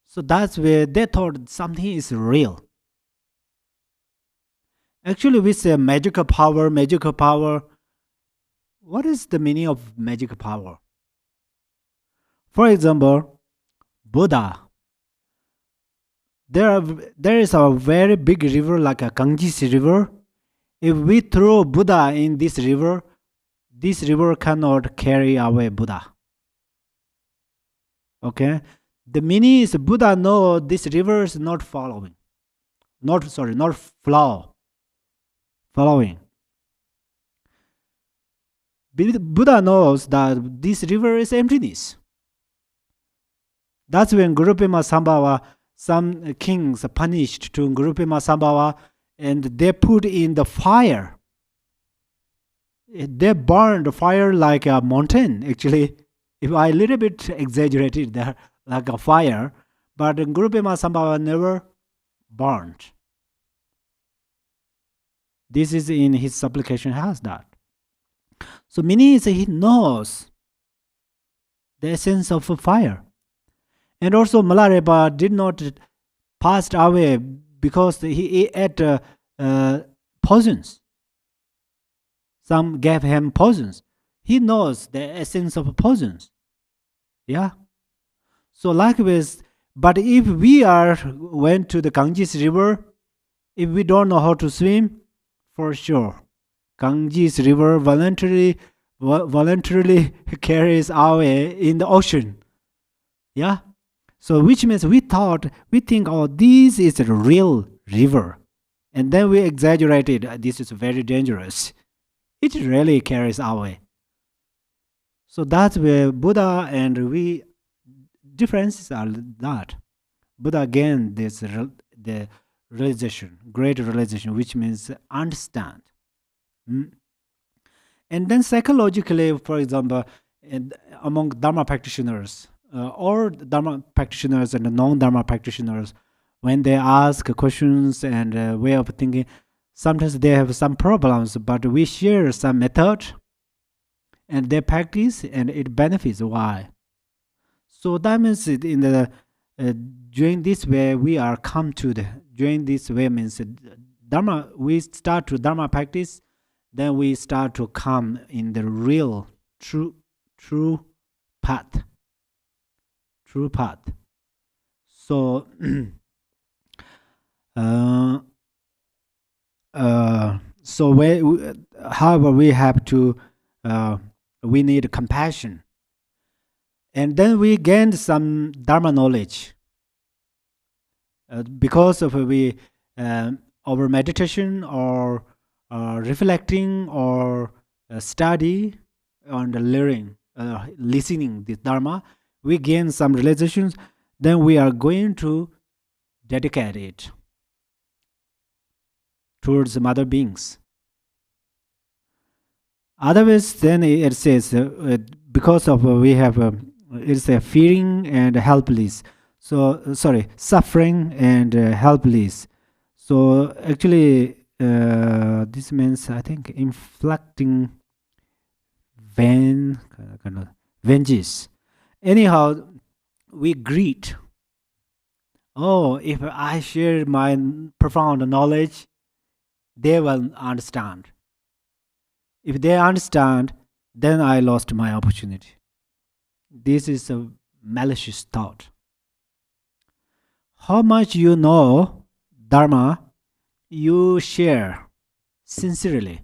So that's where they thought something is real. Actually, we say magical power. What is the meaning of magical power? For example, Buddha. There is a very big river like a Ganges river. If we throw Buddha in this river cannot carry away Buddha. Okay? The meaning is Buddha knows this river is not following. Not following. Buddha knows that this river is emptiness. That's when Guru Pema Sambhava, some kings punished to Guru Pema Sambhava, and they put in the fire. They burned the fire like a mountain. Actually, if I a little bit exaggerated there, like a fire, but Guru Pema Sambhava never burned. This is in his supplication has that. So meaning is he knows the essence of a fire. And also Milarepa did not pass away because he ate poisons. Some gave him poisons. He knows the essence of poisons. Yeah. So likewise, but if we went to the Ganges river, if we don't know how to swim, for sure. Ganges river voluntarily carries away in the ocean. Yeah. So which means we think, oh, this is a real river. And then we exaggerate it. This is very dangerous. It really carries away. So that's where Buddha and we differences are that. Buddha again, the realization, great realization, which means understand. Mm. And then psychologically, for example, among Dharma practitioners, or Dharma practitioners and non-Dharma practitioners, when they ask questions and way of thinking, sometimes they have some problems, but we share some method and they practice and it benefits. Why? So that means in the during this way we are come to the during this way means Dharma. We start to Dharma practice, then we start to come in the real true path. True path. So so however we have to we need compassion, and then we gain some Dharma knowledge because of our meditation or reflecting or study and learning, listening this Dharma, we gain some realizations. Then we are going to dedicate it towards some other beings. Otherwise, then it says because of we have it's a fearing and helpless. So suffering and helpless. So actually, this means I think inflicting vengeance. Anyhow, we greet. Oh, if I share my profound knowledge, they will understand. If they understand, then I lost my opportunity. This is a malicious thought. How much you know Dharma, you share sincerely.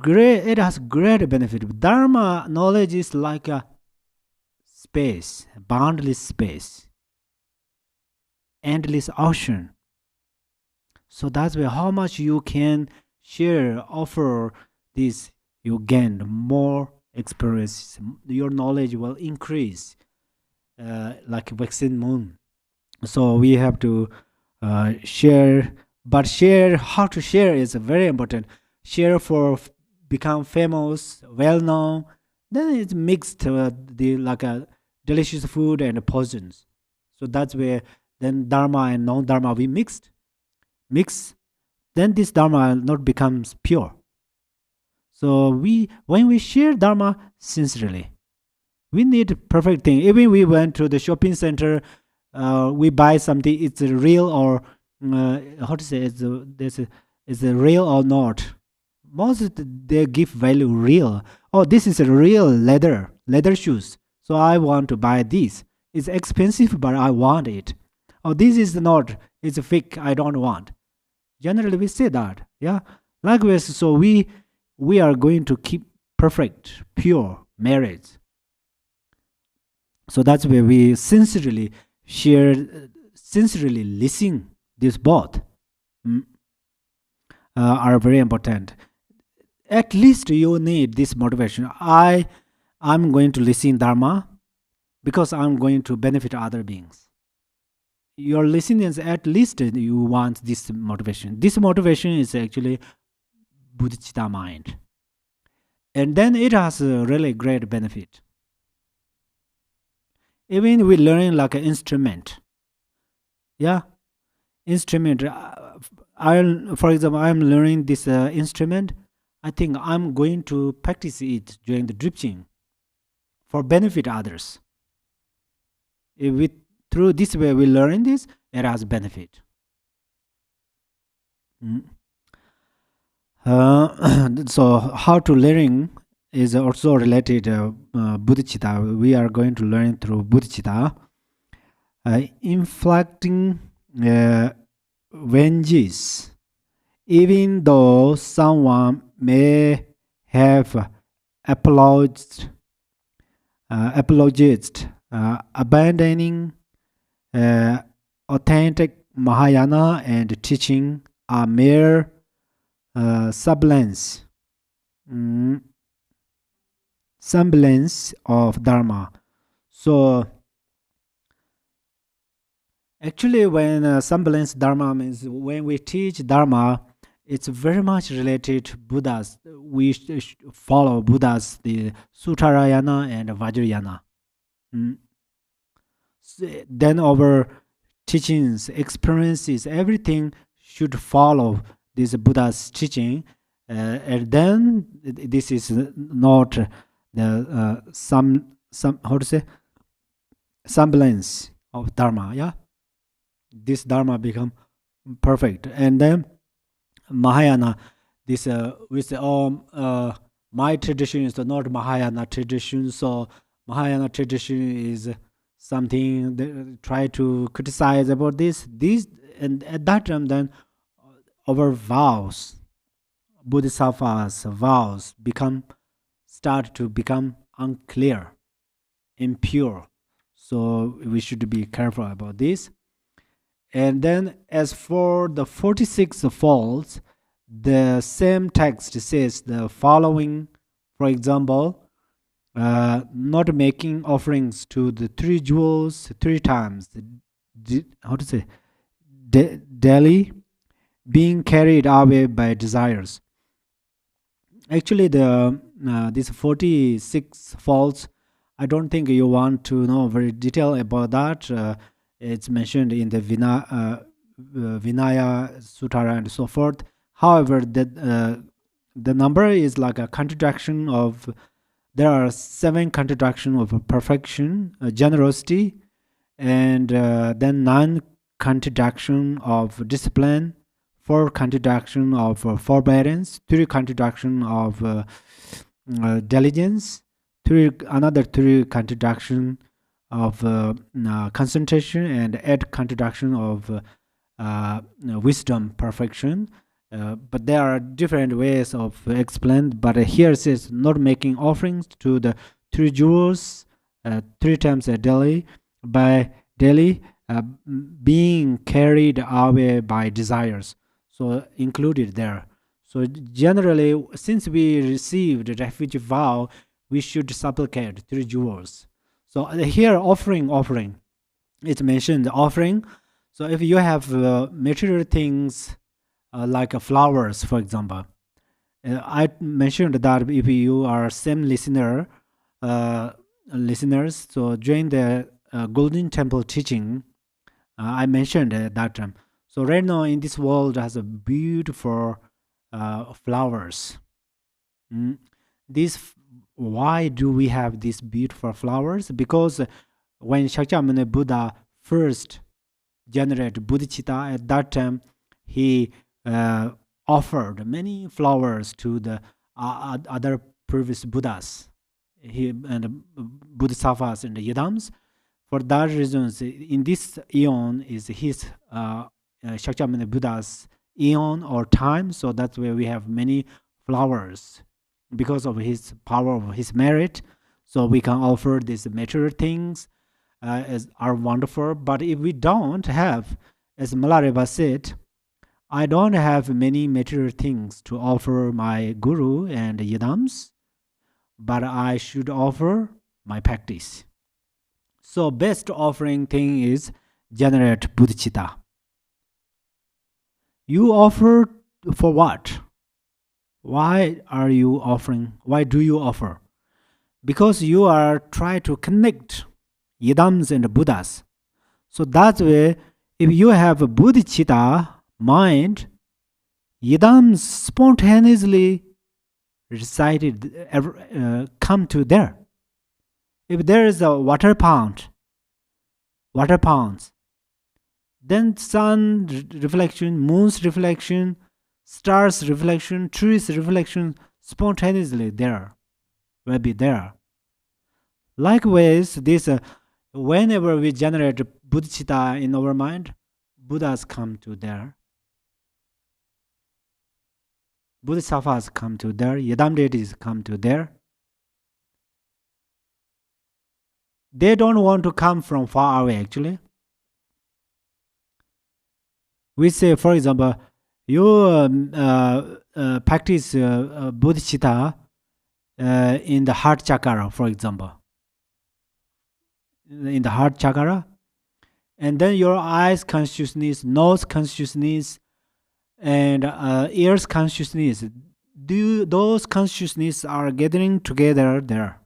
It has great benefit. Dharma knowledge is like a space, boundless space, endless ocean. So that's why how much you can share, offer this, you gain more experience. Your knowledge will increase, like waxing moon. So we have to share, but how to share is very important. Share for become famous, well known. Then it's mixed like a delicious food and poisons. So that's where then Dharma and non-Dharma we mix. Then this Dharma not becomes pure. So when we share Dharma sincerely, we need perfect thing. Even we went to the shopping center, we buy something. It's real or how to say? Is it real or not? Most they give value real. Oh, this is a real leather shoes. So I want to buy this. It's expensive, but I want it. Oh, this is not. It's a fake. I don't want. Generally, we say that. Yeah. Likewise, so we are going to keep perfect, pure marriage. So that's where we sincerely share, sincerely listen. These both are very important. At least you need this motivation. I'm going to listen Dharma because I'm going to benefit other beings. Your listeners, at least you want this motivation. This motivation is actually bodhicitta mind. And then it has a really great benefit. Even we learn like an instrument. Yeah, instrument. For example, I'm learning this instrument. I think I'm going to practice it during the drifting for benefit others. Through this way we learn this, it has benefit. So how to learn is also related bodhicitta. We are going to learn through bodhicitta. Inflicting vengeance even though someone may have apologized, abandoning authentic Mahayana and teaching are mere semblance, semblance of Dharma. So actually, when semblance Dharma means when we teach Dharma, it's very much related to Buddhas. We follow Buddhas, the Suttarayana and Vajrayana. Then our teachings, experiences, everything should follow this Buddha's teaching. And then this is not the some how to say semblance of Dharma. Yeah, this Dharma become perfect. And then Mahayana, this we say, oh, my tradition is not Mahayana tradition. So Mahayana tradition is something they try to criticize about this, and at that time, then our vows, bodhisattvas vows start to become unclear, impure. So we should be careful about this. And then as for the 46 faults, the same text says the following. For example, not making offerings to the three jewels 3 times, how to say, daily, being carried away by desires. Actually, these 46 faults, I don't think you want to know very detail about that. It's mentioned in the Vinaya Sutara and so forth. However, the number is like a contradiction of. There are 7 contradictions of perfection, generosity, and then 9 contradiction of discipline, 4 contradiction of forbearance, 3 contradiction of diligence, another 3 contradiction of concentration, and 8 contradiction of wisdom perfection. But there are different ways of explained. But here it says not making offerings to the 3 jewels 3 times a daily, by daily, being carried away by desires. So included there. So generally, since we received a refuge vow, we should supplicate 3 jewels. So here offering, it's mentioned offering. So if you have material things like flowers, for example, I mentioned that if you are same listeners, so during the Golden Temple teaching, I mentioned that time. So right now in this world has a beautiful flowers. Why do we have these beautiful flowers? Because when Shakyamuni Buddha first generated bodhicitta, at that time he offered many flowers to the other previous Buddhas, and Bodhisattvas and the Yidams. For that reasons, in this eon is his Shakyamuni Buddha's eon or time. So that's where we have many flowers because of his power, of his merit. So we can offer these material things as are wonderful. But if we don't have, as Milarepa said, I don't have many material things to offer my guru and yidams, but I should offer my practice. So best offering thing is generate bodhicitta. You offer for what? Why are you offering? Why do you offer? Because you are trying to connect yidams and Buddhas. So that way, if you have a bodhicitta mind, yidams spontaneously recited, come to there. If there is a water ponds, then sun reflection, moon's reflection, stars reflection, trees reflection, spontaneously there will be there. Likewise, this whenever we generate bodhicitta in our mind, Buddhas come to there. Bodhisattvas come to there, Yidam deities come to there. They don't want to come from far away actually. We say, for example, you practice bodhicitta in the heart chakra, for example. In the heart chakra. And then your eyes consciousness, nose consciousness, and ears consciousness, those consciousness are gathering together there.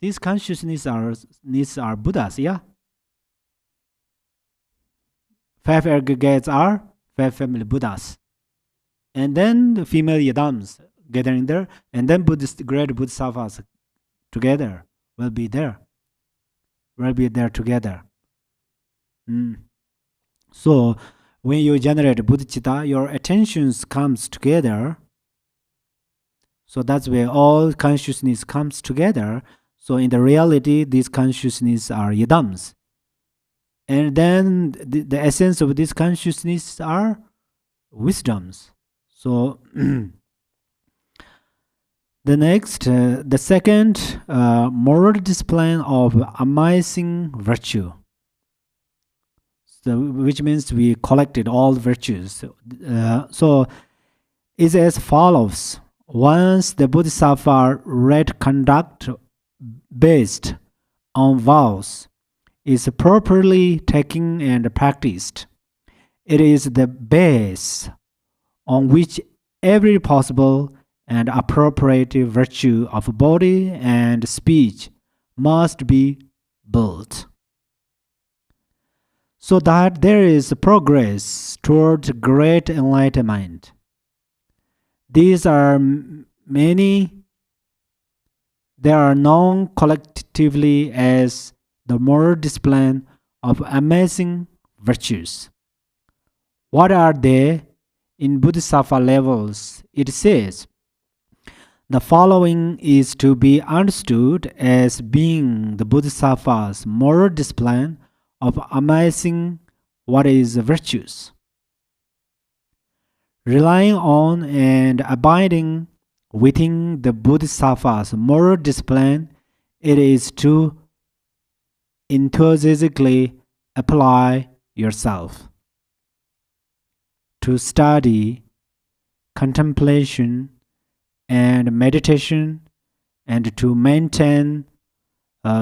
These consciousness are Buddhas, yeah? 5 aggregates are 5 family Buddhas. And then the female Yadams gathering there, and then great Bodhisattvas together will be there. Will be there together. So when you generate bodhicitta, your attentions comes together. So that's where all consciousness comes together. So in the reality, these consciousness are yidams. And then the essence of this consciousness are wisdoms. So the second moral discipline of amazing virtue. So, which means we collected all virtues. So is as follows. Once the bodhisattva right conduct based on vows is properly taken and practiced, it is the base on which every possible and appropriate virtue of body and speech must be built, so that there is progress towards great enlightenment. These are many. They are known collectively as the moral discipline of amazing virtues. What are they? In Bodhisattva levels, it says, the following is to be understood as being the Bodhisattva's moral discipline of amazing what is virtues. Relying on and abiding within the Bodhisattva's moral discipline, it is to enthusiastically apply yourself to study, contemplation, and meditation, and to maintain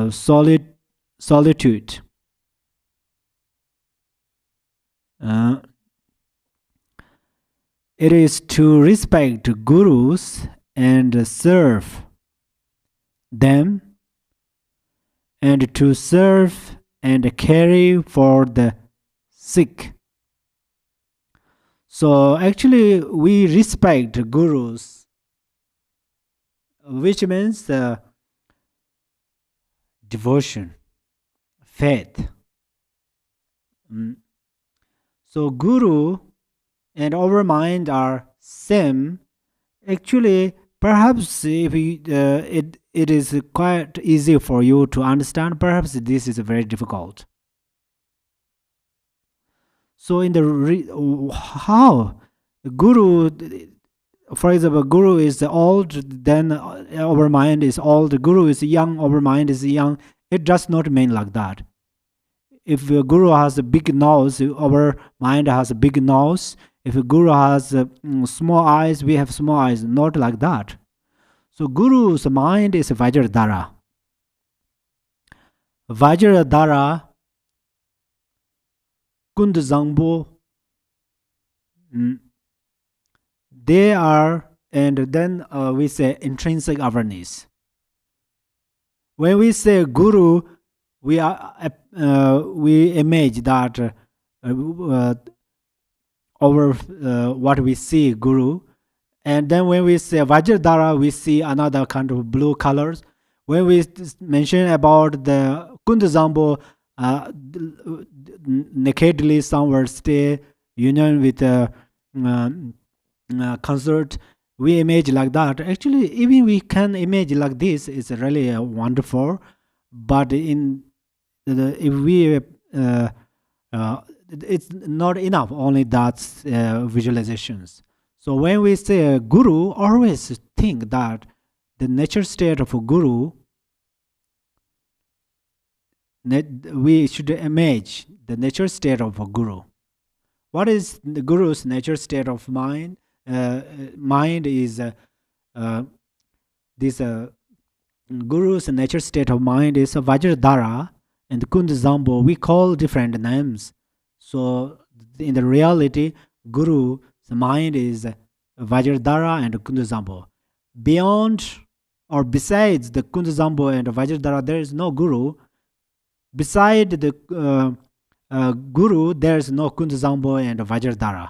solitude. It is to respect gurus and serve them, and to serve and care for the sick. So actually we respect gurus, which means devotion, faith. So guru and our mind are same. Actually, perhaps if it is quite easy for you to understand, perhaps this is very difficult. So in the how guru, for example, guru is old, then our mind is old. Guru is young, our mind is young. It does not mean like that. If a guru has a big nose, our mind has a big nose. If a guru has small eyes, we have small eyes. Not like that. So guru's mind is Vajradhara. Vajradhara, Kundzangpo, they are, and then we say intrinsic awareness. When we say guru, we image that over what we see guru, and then when we say Vajradhara, we see another kind of blue colors. When we mention about the Kundzangpo, nakedly somewhere stay union with a concert, we image like that. Actually, even we can image like this, it's really wonderful. But if we it's not enough only that visualizations. So when we say guru, always think that the nature state of a guru, we should imagine the nature state of a guru. What is the guru's nature state of mind? Mind is this guru's nature state of mind is Vajradhara and Kundazambo. We call different names. So in the reality, guru's mind is Vajradhara and Kundazambo. Beyond or besides the Kundazambo and Vajradhara, there is no guru. Beside the guru, there is no Kundazambo and Vajradhara.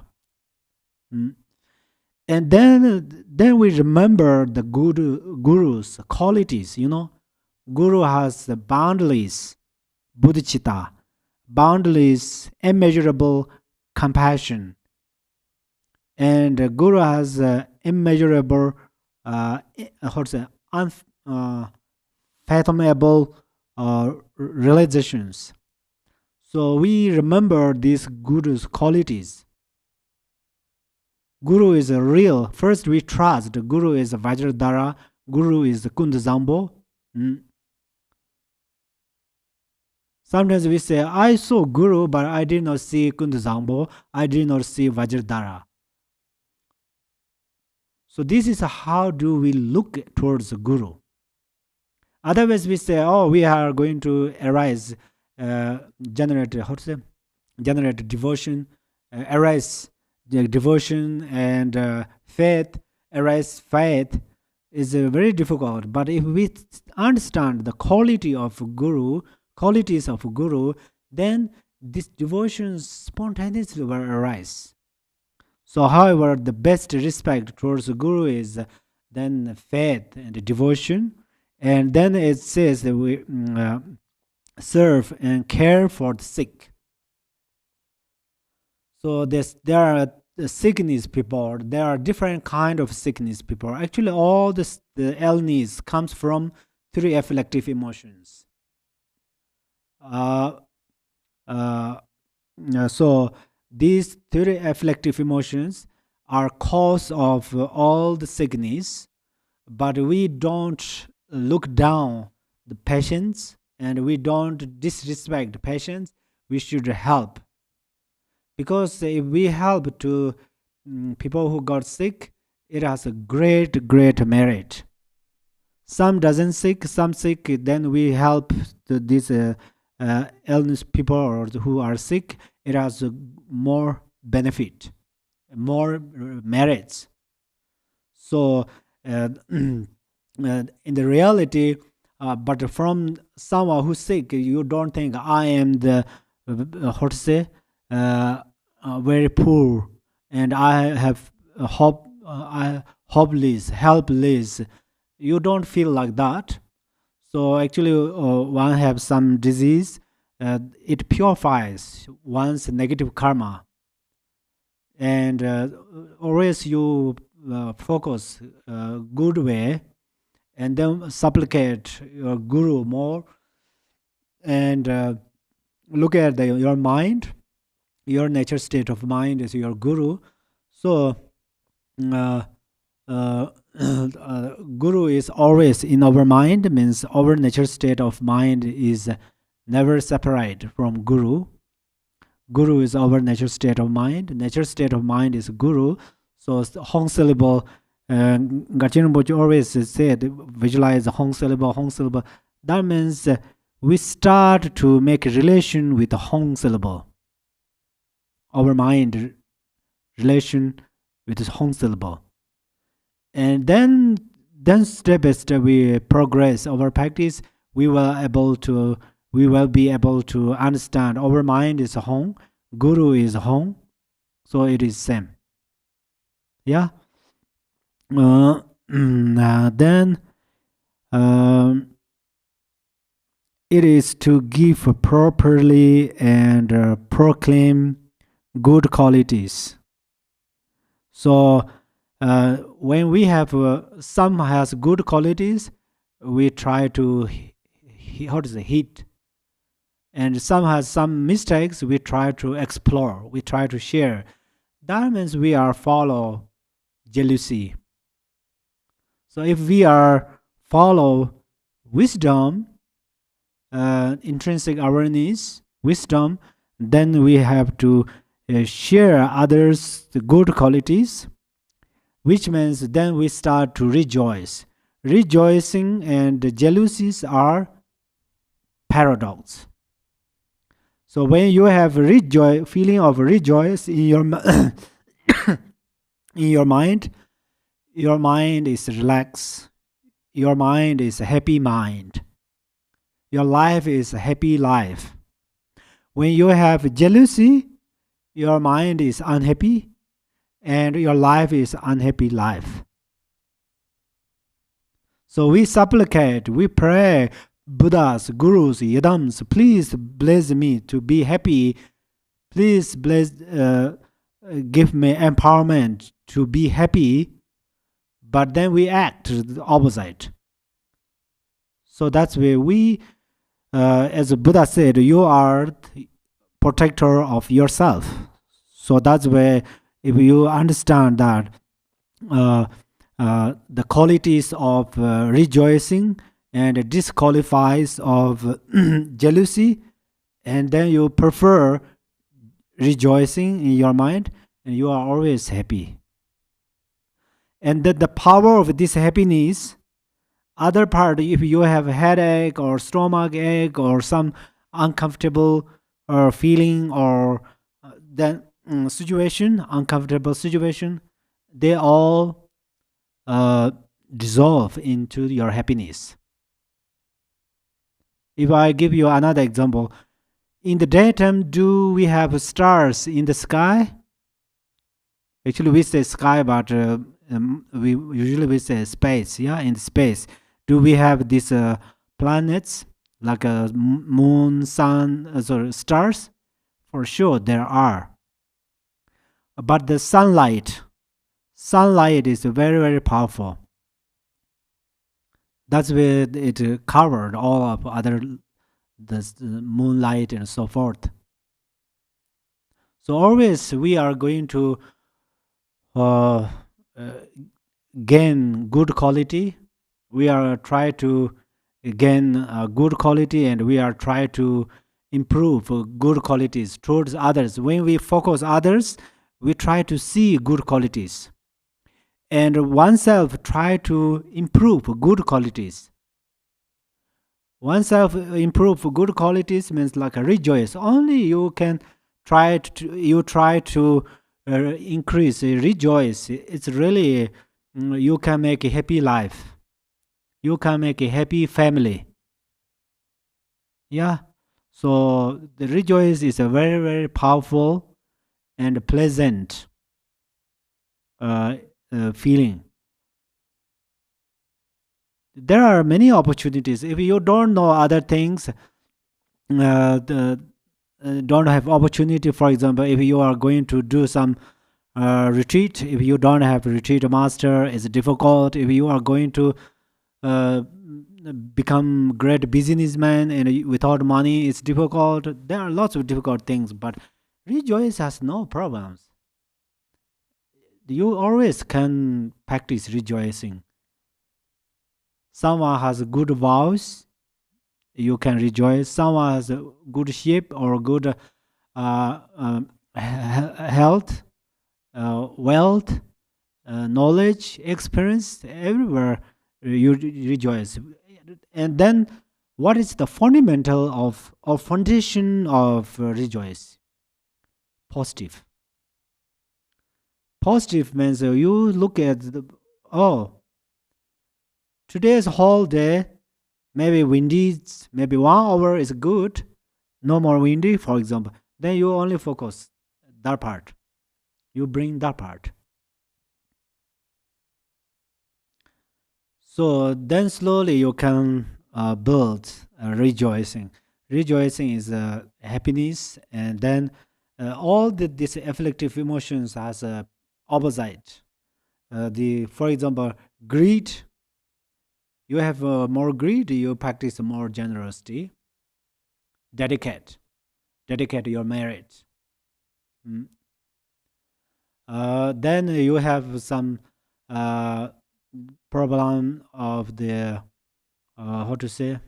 And then we remember the guru's qualities. Guru has the boundless bodhicitta, boundless immeasurable compassion, and the guru has immeasurable unfathomable realizations. So we remember these guru's qualities. Guru is a real. First, we trust the guru is a Vajradhara, guru is the Kundazambo. Sometimes we say, I saw guru, but I did not see Kundazambo, I did not see Vajradhara. So this is how do we look towards the guru. Otherwise, we say, oh, we are going to arise, generate devotion, arise the devotion and faith, arise faith is very difficult. But if we understand the qualities of guru, then this devotion spontaneously will arise. So, however, the best respect towards the guru is then faith and devotion, and then it says that we serve and care for the sick. So there are sickness people. There are different kind of sickness people. Actually, all the illness comes from three afflictive emotions. So these three afflictive emotions are cause of all the sickness, but we don't look down the patients and we don't disrespect the patients. We should help. Because if we help to people who got sick, it has a great merit. Some doesn't sick, some sick, then we help these illness people or who are sick. It has more benefit, more merits. So in the reality, but from someone who's sick, you don't think I am the how to say very poor and I have hopeless, helpless. You don't feel like that. So actually, one have some disease. It purifies one's negative karma, and always you focus good way, and then supplicate your guru more, and look at your mind. Your nature state of mind is your guru. So guru is always in our mind, means our nature state of mind is never separate from guru. Guru is our nature state of mind. Nature state of mind is guru. So Hong syllable, Gachin Bochi always said, visualize the Hong syllable. That means we start to make a relation with the Hong syllable. Our mind relation with the Hong syllable. And then step by step we progress our practice. We will be able to understand our mind is Hong, guru is Hong, so it is same. Yeah. Then it is to give properly and proclaim good qualities. So when we have some has good qualities, we try to hit and some has some mistakes, we try to explore, we try to share. That means we are follow jealousy. So if we are follow wisdom, intrinsic awareness, wisdom, then we have to share others the good qualities, which means then we start to rejoice. Rejoicing and jealousies are paradox. So when you have feeling of rejoice in your in your mind is relaxed. Your mind is a happy mind. Your life is a happy life. When you have jealousy, your mind is unhappy and your life is unhappy life. So we supplicate, we pray, Buddhas, Gurus, Yadams, please bless me to be happy. Please bless, give me empowerment to be happy. But then we act the opposite. So that's where we, as Buddha said, you are protector of yourself. So that's where if you understand that the qualities of rejoicing and disqualifies of jealousy, and then you prefer rejoicing in your mind, and you are always happy. And that the power of this happiness, other part, if you have a headache or stomach ache or some uncomfortable or feeling or then situation, uncomfortable situation, they all dissolve into your happiness. If I give you another example, in the daytime, do we have stars in the sky? Actually, we say sky, but we usually say space. Yeah, in space, do we have these planets like a moon, sun, sorry, stars? For sure, there are. But the sunlight is very, very powerful. That's where it covered all of other the moonlight and so forth. So always we are going to gain good quality. We are try to gain good quality, and we are try to improve good qualities towards others. When we focus others, we try to see good qualities, and oneself try to improve good qualities. Oneself improve good qualities means like a rejoice. Only you can try to increase rejoice. It's really you can make a happy life. You can make a happy family. Yeah. So the rejoice is a very, very powerful and pleasant feeling. There are many opportunities. If you don't know other things, don't have opportunity. For example, if you are going to do some retreat, if you don't have a retreat master, it's difficult. If you are going to become great businessman and without money, it's difficult. There are lots of difficult things, but rejoice has no problems. You always can practice rejoicing. Someone has good vows, you can rejoice. Someone has a good shape or good health, wealth, knowledge, experience, everywhere you rejoice. And then what is the fundamental of or foundation of rejoice? Positive. Positive means you look at today's whole day, maybe windy, maybe 1 hour is good, no more windy, for example. Then you only focus that part. You bring that part. So then slowly you can build rejoicing. Rejoicing is happiness, and then all these afflictive emotions has a opposite. For example, greed. You have more greed, you practice more generosity. dedicate your merit. Then you have some problem of the how to say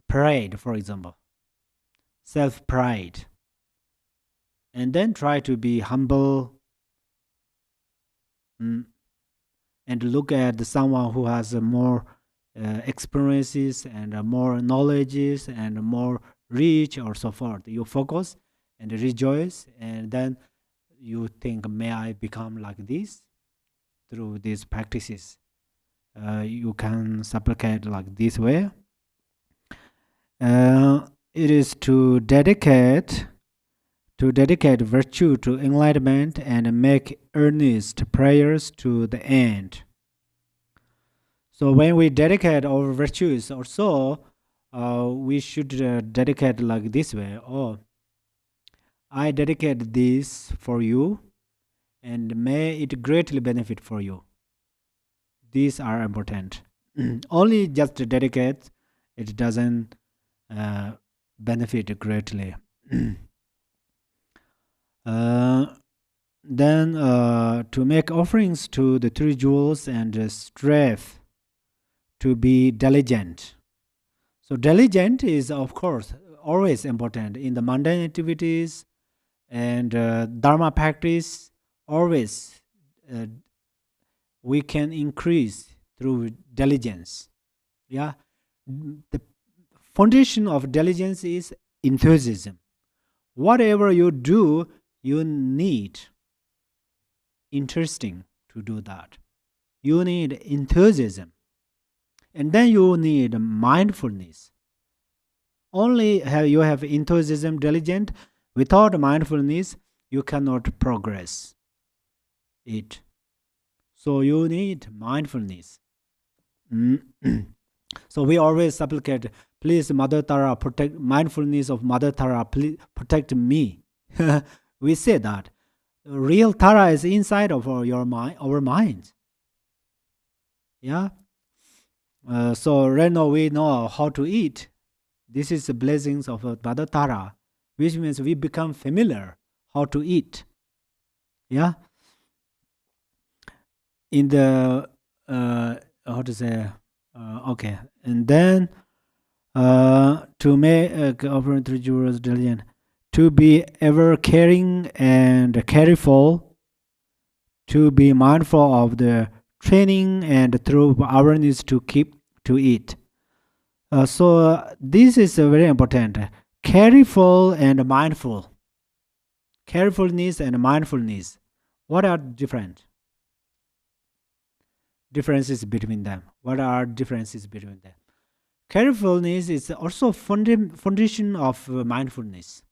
pride, for example, self-pride, and then try to be humble and look at someone who has more experiences and more knowledges and more rich or so forth. You focus and rejoice, and then you think, may I become like this through these practices. You can supplicate like this way. It is to dedicate virtue to enlightenment and make earnest prayers to the end. So when we dedicate our virtues also, we should dedicate like this way. Oh, I dedicate this for you, and may it greatly benefit for you. These are important. Only just dedicate, it doesn't benefit greatly. Then to make offerings to the three jewels and strive to be diligent. So diligent is, of course, always important in the mundane activities and Dharma practice. Always we can increase through diligence. Yeah, the foundation of diligence is enthusiasm. Whatever you do, you need interesting to do that. You need enthusiasm. And then you need mindfulness. Only you have enthusiasm, diligent. Without mindfulness, you cannot progress it. So you need mindfulness. So we always supplicate, please, Mother Tara, protect mindfulness of Mother Tara, please protect me. We say that. Real Tara is inside of our mind. Yeah. So right now we know how to eat. This is the blessings of Mother Tara, which means we become familiar how to eat. Yeah. In the how to say okay, and then to make offering three jewels diligent, to be ever caring and careful, to be mindful of the training and through awareness to keep to it. So this is very important. Careful and mindful. Carefulness and mindfulness. What are different? Differences between them. What are differences between them? Carefulness is also foundation of mindfulness.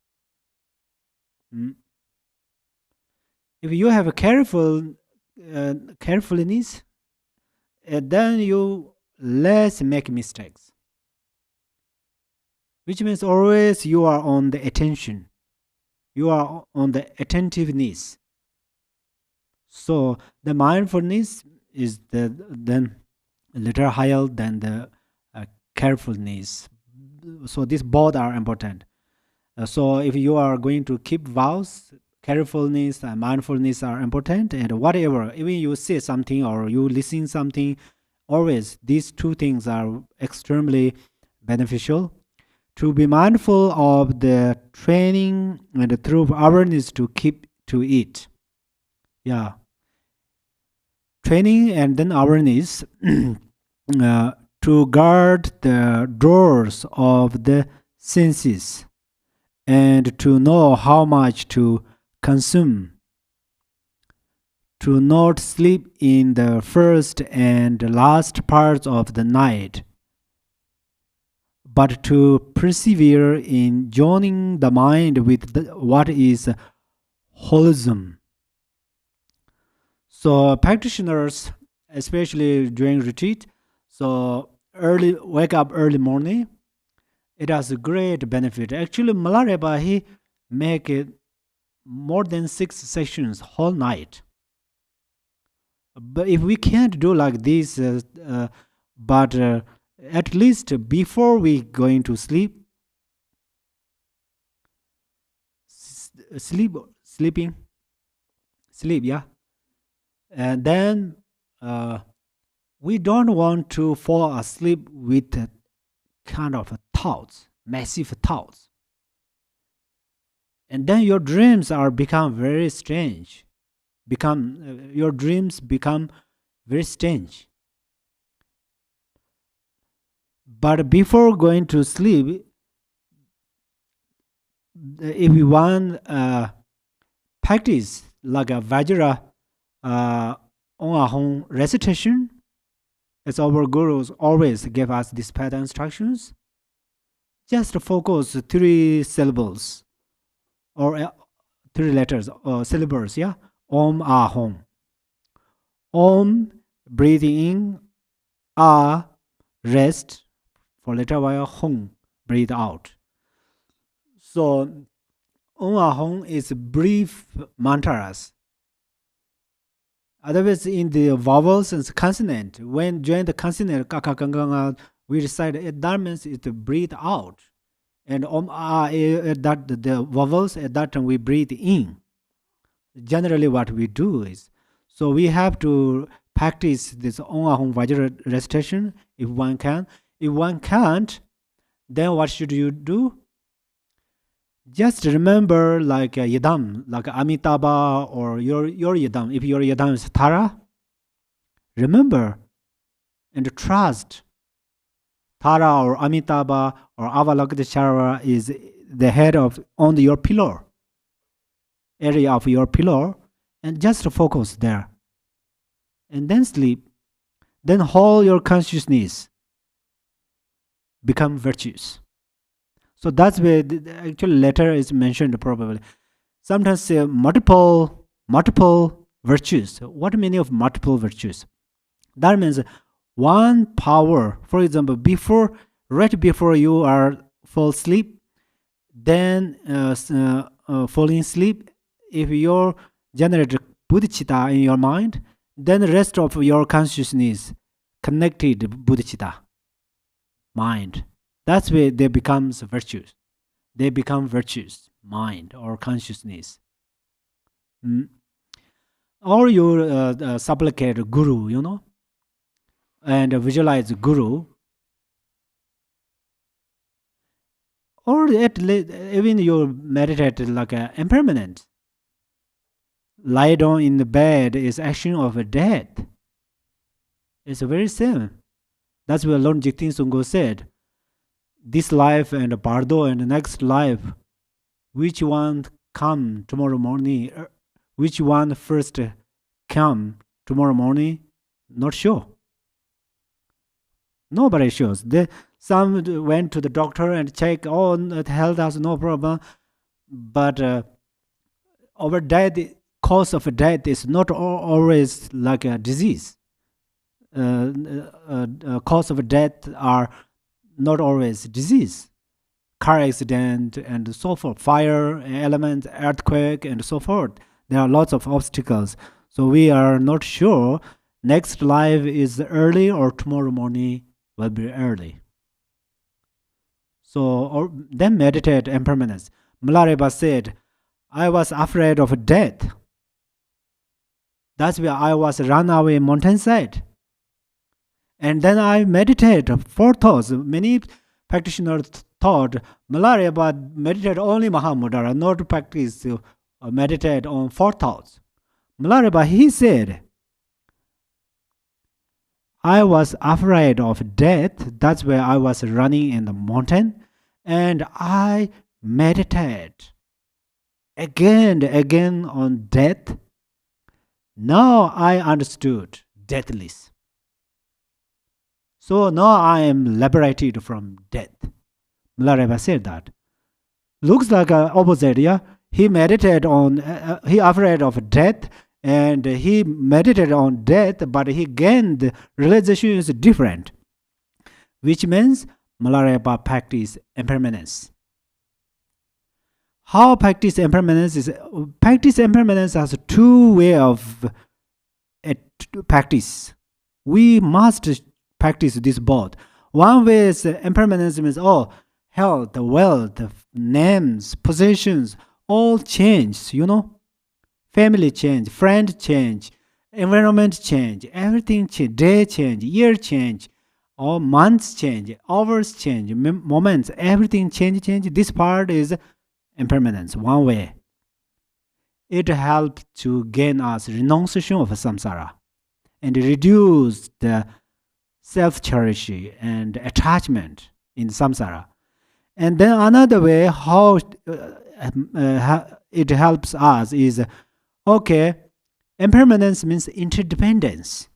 If you have a carefulness, then you less make mistakes. Which means always you are on the attention. You are on the attentiveness. So the mindfulness is then a little higher than the carefulness. So these both are important. So if you are going to keep vows, carefulness and mindfulness are important. And whatever, even you say something or you listen something, always these two things are extremely beneficial. To be mindful of the training and through awareness to keep to it. Yeah. Training and then awareness to guard the doors of the senses and to know how much to consume. To not sleep in the first and last parts of the night, but to persevere in joining the mind with what is wholesome. So practitioners, especially during retreat, so wake up early morning, it has a great benefit. Actually, Milarepa, he make it more than 6 sessions whole night. But if we can't do like this, but at least before we going to sleep, sleep, yeah. And then we don't want to fall asleep with kind of thoughts, massive thoughts. And then your dreams are become very strange. Your dreams become very strange. But before going to sleep, if you want practice like a Vajra Om recitation, as our gurus always give us these pattern instructions, just focus 3 syllables or 3 letters or syllables, yeah? Om Ahom. Om, breathing in, Ah, rest, for little while, Hum, breathe out. So, Om Ahom is brief mantras. Otherwise, in the vowels and consonant, when join the consonant, we recite that means it breathe out. And Om Ah, that the vowels, at that time we breathe in. Generally, what we do is, so we have to practice this Om Ahom Vajra recitation if one can. If one can't, then what should you do? Just remember like Yidam, like Amitabha or your Yidam. If your Yidam is Tara, remember and trust Tara or Amitabha or Avalokiteshvara is the head of on your pillar, area of your pillar, and just focus there. And then sleep. Then whole your consciousness become virtues. So that's where the actual letter is mentioned probably. Sometimes say multiple virtues. What meaning of multiple virtues? That means one power. For example, right before you are fall asleep, then falling asleep, if you generate bodhicitta in your mind, then the rest of your consciousness connected bodhicitta mind. That's where they becomes virtues. They become virtues, mind or consciousness. Or you supplicate guru, and visualize guru. Or even you meditate like impermanence. Lie down in the bed is action of a death. It's very same. That's what Lord Jigten Sungho said. This life and Bardo and the next life, which one come tomorrow morning? Which one first come tomorrow morning? Not sure. Nobody shows. Some went to the doctor and check, oh, health has no problem. But our death, cause of death is not always like a disease. Cause of death are not always disease, car accident and so forth, fire element, earthquake and so forth. There are lots of obstacles. So we are not sure next life is early or tomorrow morning will be early. So then meditate impermanence. Milarepa said, I was afraid of death. That's why I was run away mountainside. And then I meditate 4 thoughts. Many practitioners thought Milarepa meditate only Mahamudra, not practice meditate on 4 thoughts. Milarepa, he said, I was afraid of death. That's why I was running in the mountain. And I meditate again on death. Now I understood deathless. So now I am liberated from death. Milarepa said that. Looks like an opposite, yeah? He meditated on, he afraid of death, and he meditated on death, but he gained realization is different. Which means Milarepa practice impermanence. How practice impermanence is? Practice impermanence has 2 ways of practice. We must practice this both. One way is impermanence means health, wealth, names, possessions, all change, family change, friend change, environment change, everything change, day change, year change, or months change, hours change, moments, everything change. This part is impermanence, one way. It helps to gain us renunciation of samsara and reduce the self-cherishing and attachment in samsara. And then another way how it helps us is, impermanence means interdependence.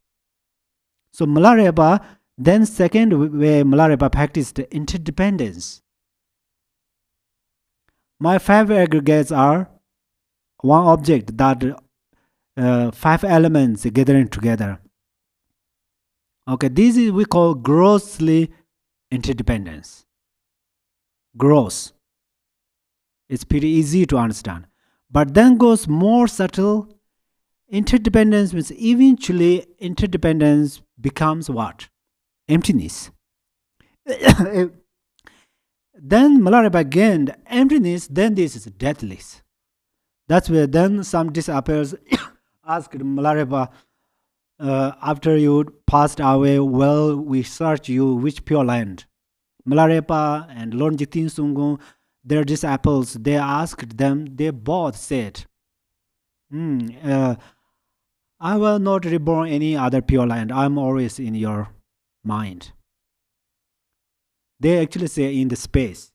So Milarepa, then second way Milarepa practiced interdependence. My 5 aggregates are one object that 5 elements gathering together. This is we call grossly interdependence. Gross. It's pretty easy to understand. But then goes more subtle. Interdependence means eventually interdependence becomes what? Emptiness. Then Milarepa gained emptiness, then this is deathless. That's where then some disciples asked Milarepa, after you passed away, we search you which pure land? Milarepa and Lord Jitin Sungung, their disciples, they asked them, they both said, I will not reborn any other pure land. I'm always in your mind. They actually say in the space.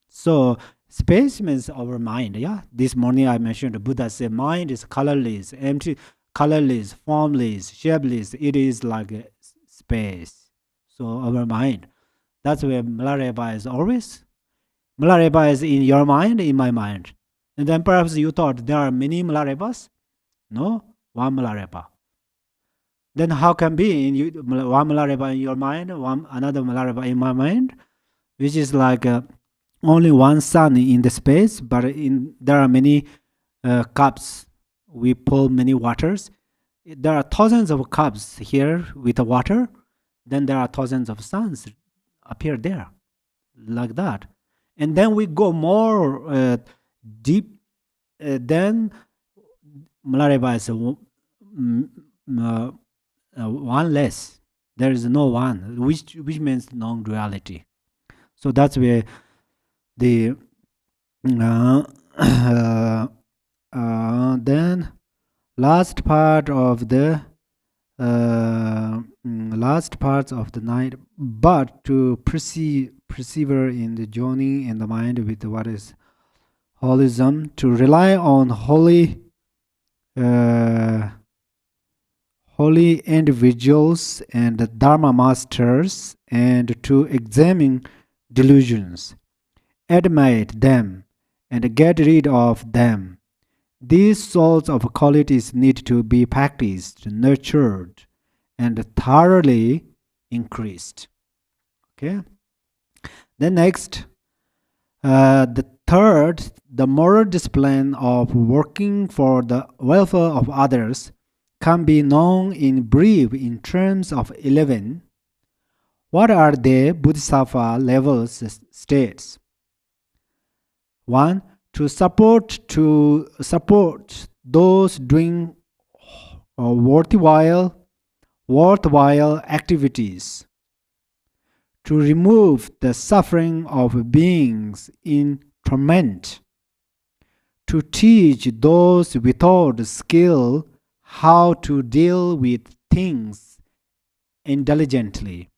So space means our mind. This morning I mentioned Buddha said mind is colorless, empty, colorless, formless, shapeless. It is like a space. So our mind. That's where Milarepa is always. Milarepa is in your mind, in my mind. And then perhaps you thought there are many Milarepas. No, one Milarepa. Then how can be in one Milarepa in your mind, another Milarepa in my mind, which is like only one sun in the space, but there are many cups. We pull many waters. There are thousands of cups here with the water. Then there are thousands of suns appear there, like that. And then we go more deep. Then Milarepa is one less. There is no one, which means non-duality. So that's where the then last part of the night, but to persevere in the journey in the mind with what is holism, to rely on holy individuals and Dharma masters, and to examine delusions, admire them, and get rid of them. These sorts of qualities need to be practiced, nurtured, and thoroughly increased. Then next, the third, the moral discipline of working for the welfare of others can be known in brief in terms of 11. What are the bodhisattva levels states? 1. To support those doing worthwhile activities. To remove the suffering of beings in torment. To teach those without skill how to deal with things intelligently.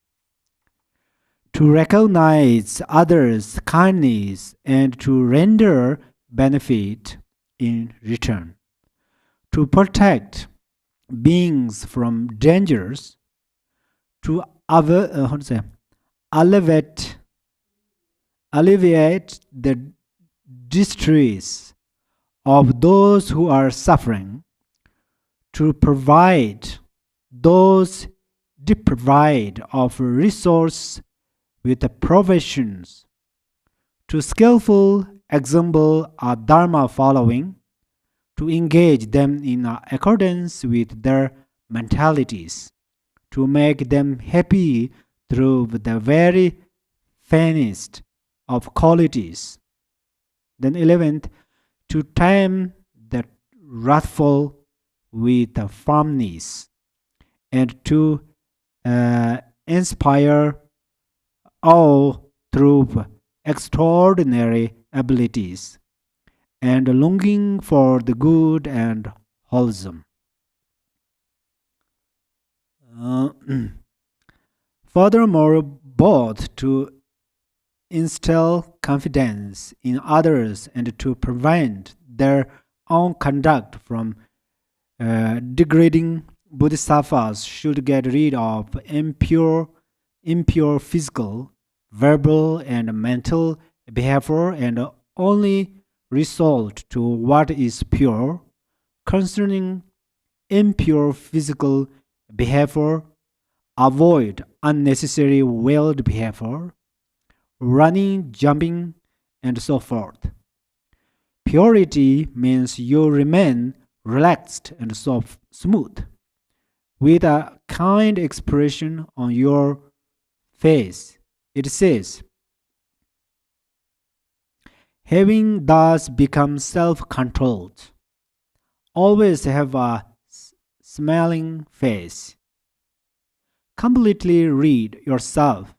To recognize others' kindness and to render benefit in return. To protect beings from dangers. To alleviate the distress of those who are suffering. To provide those deprived of resource with the provisions. To skillful example a Dharma following. To engage them in accordance with their mentalities. to make them happy through the very finest of qualities. Then 11th, to tame the wrathful with firmness, and to inspire all through extraordinary abilities, and longing for the good and wholesome. Uh, Furthermore, both to instill confidence in others and to prevent their own conduct from degrading, bodhisattvas should get rid of impure physical, verbal, and mental behavior and only resort to what is pure. Concerning impure physical behavior, avoid unnecessary wild behavior, running, jumping, and so forth. Purity means you remain relaxed and soft, smooth, with a kind expression on your face. It says, having thus become self-controlled, always have a smiling face. Completely rid yourself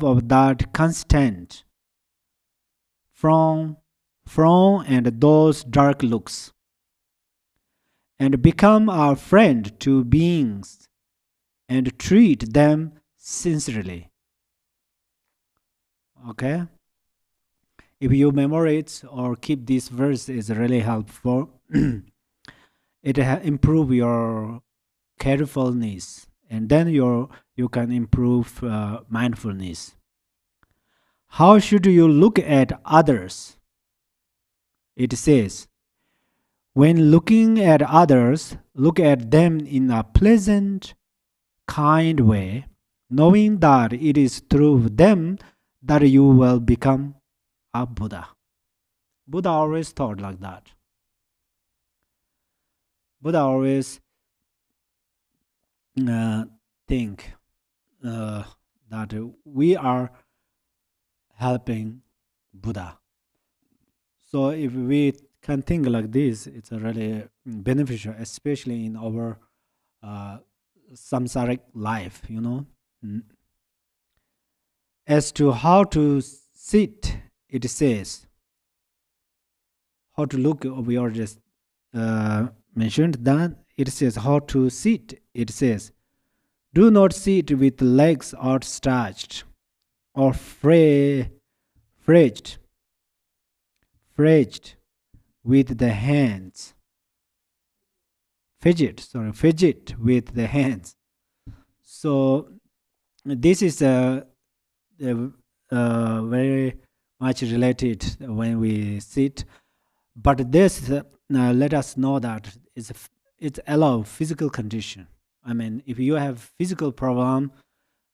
of that constant frown and those dark looks, and become a friend to beings and treat them sincerely. Okay? If you memorize or keep this verse, is really helpful. It improve your carefulness, and then you can improve mindfulness. How should you look at others? It says, when looking at others, look at them in a pleasant, kind way, knowing that it is through them that you will become a Buddha. Buddha always thought like that. Buddha always think that we are helping Buddha. So if we can think like this, it's a really beneficial, especially in our samsaric life, you know. As to how to sit, it says, how to look, we already just mentioned that. It says how to sit. It says, do not sit with legs outstretched or fridged with the hands. Fidget with the hands. So this is very much related when we sit. But this let us know that it's allow physical condition. I mean, if you have physical problem,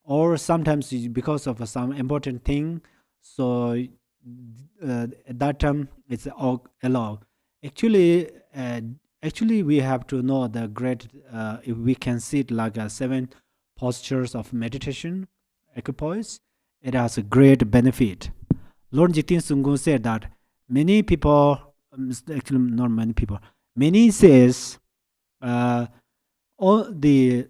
or sometimes because of some important thing, so at that time it's all allowed. Actually, we have to know the great. If we can sit like 7 postures of meditation, equipoise, it has a great benefit. Lord Jigten Sungkung said that many people, actually not many people, many says all the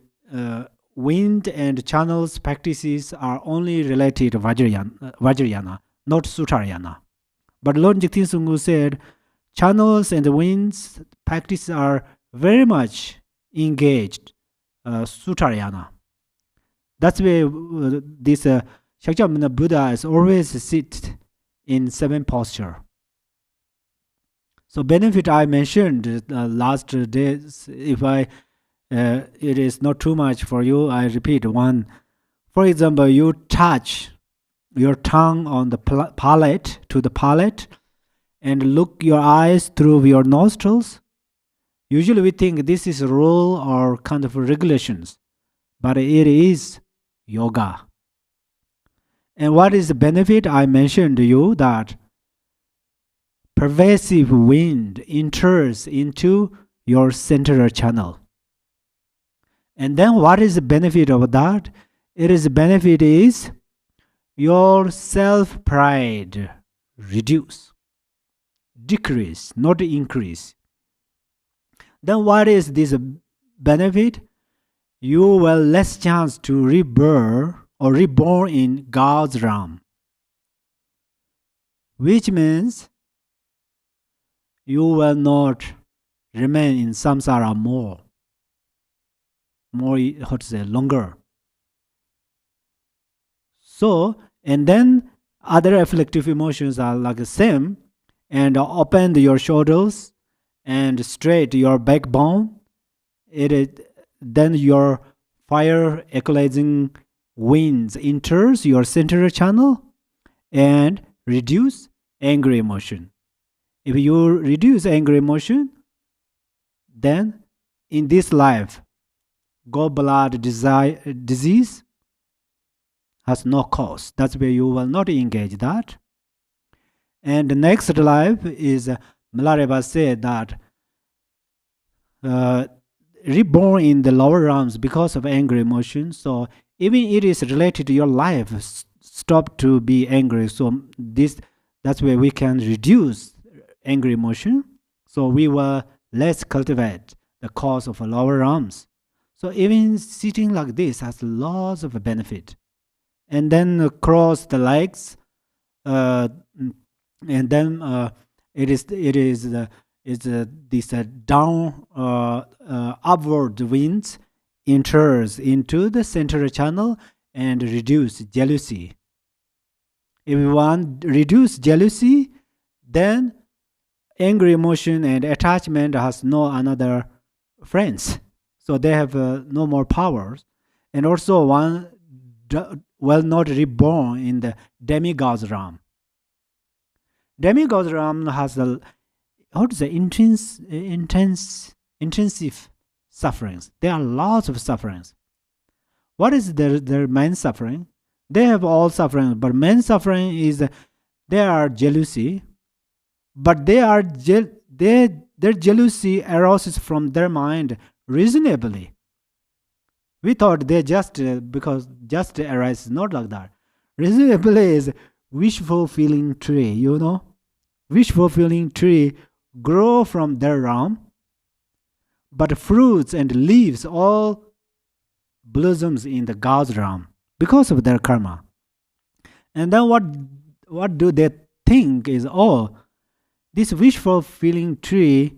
wind and channels practices are only related to Vajrayana, not Sutrayana. But Lord Jigten Sungkung said channels and winds practices are very much engaged Sutrayana. That's why this Shakyamuni Buddha is always sit in 7 posture. So benefit I mentioned last days, if it is not too much for you, I repeat one. For example, you touch your tongue on the palate, to the palate, and look your eyes through your nostrils. Usually we think this is rule or kind of regulations, but it is yoga. And what is the benefit? I mentioned to you that pervasive wind enters into your central channel. And then what is the benefit of that? The benefit is your self-pride reduce, decrease, not increase. Then what is this benefit? You will less chance to rebirth or reborn in God's realm, which means you will not remain in samsara more, longer. So, and then other afflictive emotions are like the same, and open your shoulders and straight your backbone. Then your fire equalizing winds enters your central channel and reduce angry emotion. If you reduce angry emotion, then in this life, gallbladder disease has no cause. That's where you will not engage that. And the next life is, Milarepa said that reborn in the lower realms because of angry emotion. So even it is related to your life, stop to be angry. So that's where we can reduce angry emotion. So we will less cultivate the cause of lower realms. So even sitting like this has lots of benefit. And then cross the legs, and then this down upward winds enters into the central channel and reduce jealousy. If you want to reduce jealousy, then angry emotion and attachment has no another friends, so they have no more powers. And also one will not reborn in the demigod's realm. Demigod's realm has the intensive sufferings. There are lots of sufferings. What is their main suffering? They have all suffering, but main suffering is they are jealousy, but their jealousy arises from their mind reasonably. We thought they just because just arises, not like that. Reasonably is wish fulfilling tree, wish fulfilling tree grow from their realm, but fruits and leaves all blossoms in the God's realm because of their karma. And then what do they think is, oh, this wish fulfilling tree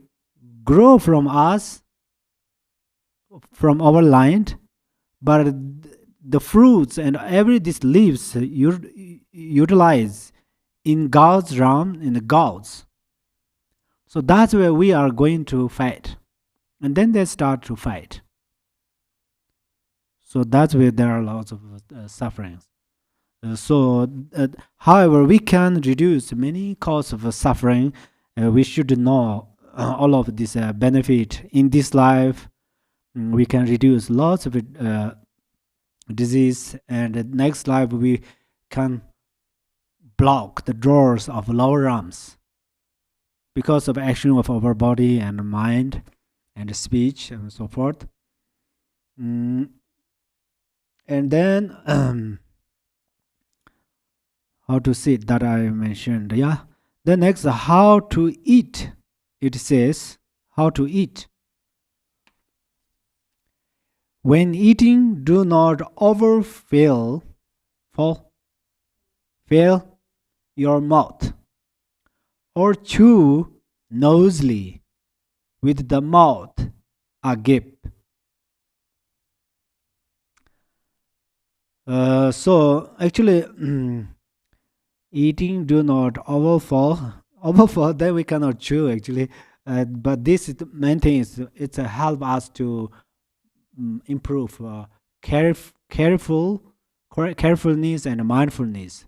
grow from us, from our land, but the fruits and these leaves utilize in God's realm, in the gods. So that's where we are going to fight. And then they start to fight. So that's where there are lots of sufferings. However, we can reduce many causes of suffering. We should know all of this benefit in this life. We can reduce lots of disease, and the next life we can block the doors of lower realms because of action of our body and mind and speech and so forth. And then how to sit, that I mentioned. The next, how to eat. It says how to eat. When eating, do not overfill your mouth, or chew noisily with the mouth agape. So actually, eating do not overfall, then we cannot chew actually. But this is the main thing, is it's help us to improve carefulness and mindfulness,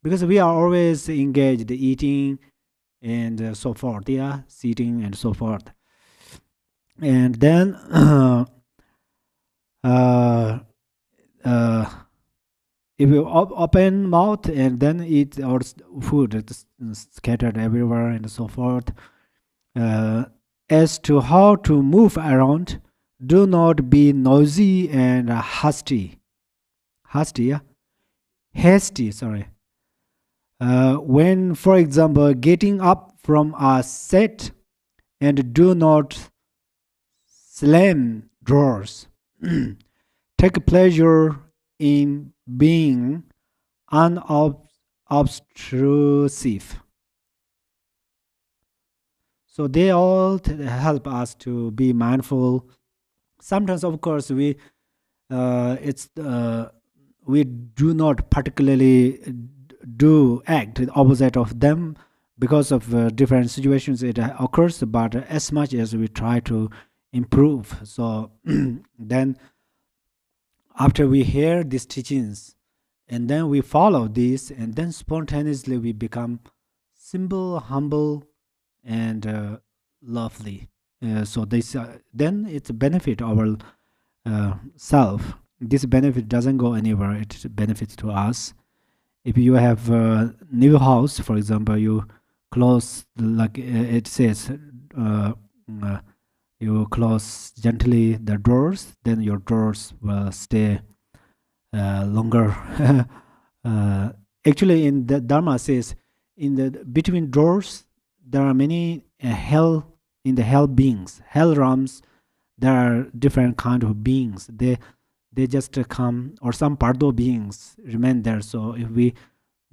because we are always engaged eating and so forth, sitting and so forth. And then if you open mouth and then eat our food, it's scattered everywhere and so forth. as to how to move around, do not be noisy and hasty. Hasty, sorry. When, for example, getting up from a set, and do not slam doors. Take pleasure in being unobtrusive. So they all help us to be mindful. Sometimes, of course, we do not particularly do act the opposite of them because of different situations it occurs. But as much as we try to improve, so then after we hear these teachings, and then we follow this, and then spontaneously we become simple, humble, and lovely. So this then it's a benefit our self. This benefit doesn't go anywhere. It benefits to us. If you have a new house, for example, you close, like it says, you close gently the doors, then your doors will stay longer. Actually, in the Dharma says, in the between doors there are many hell beings, hell realms. There are different kind of beings. They just come, or some pardo beings remain there. So if we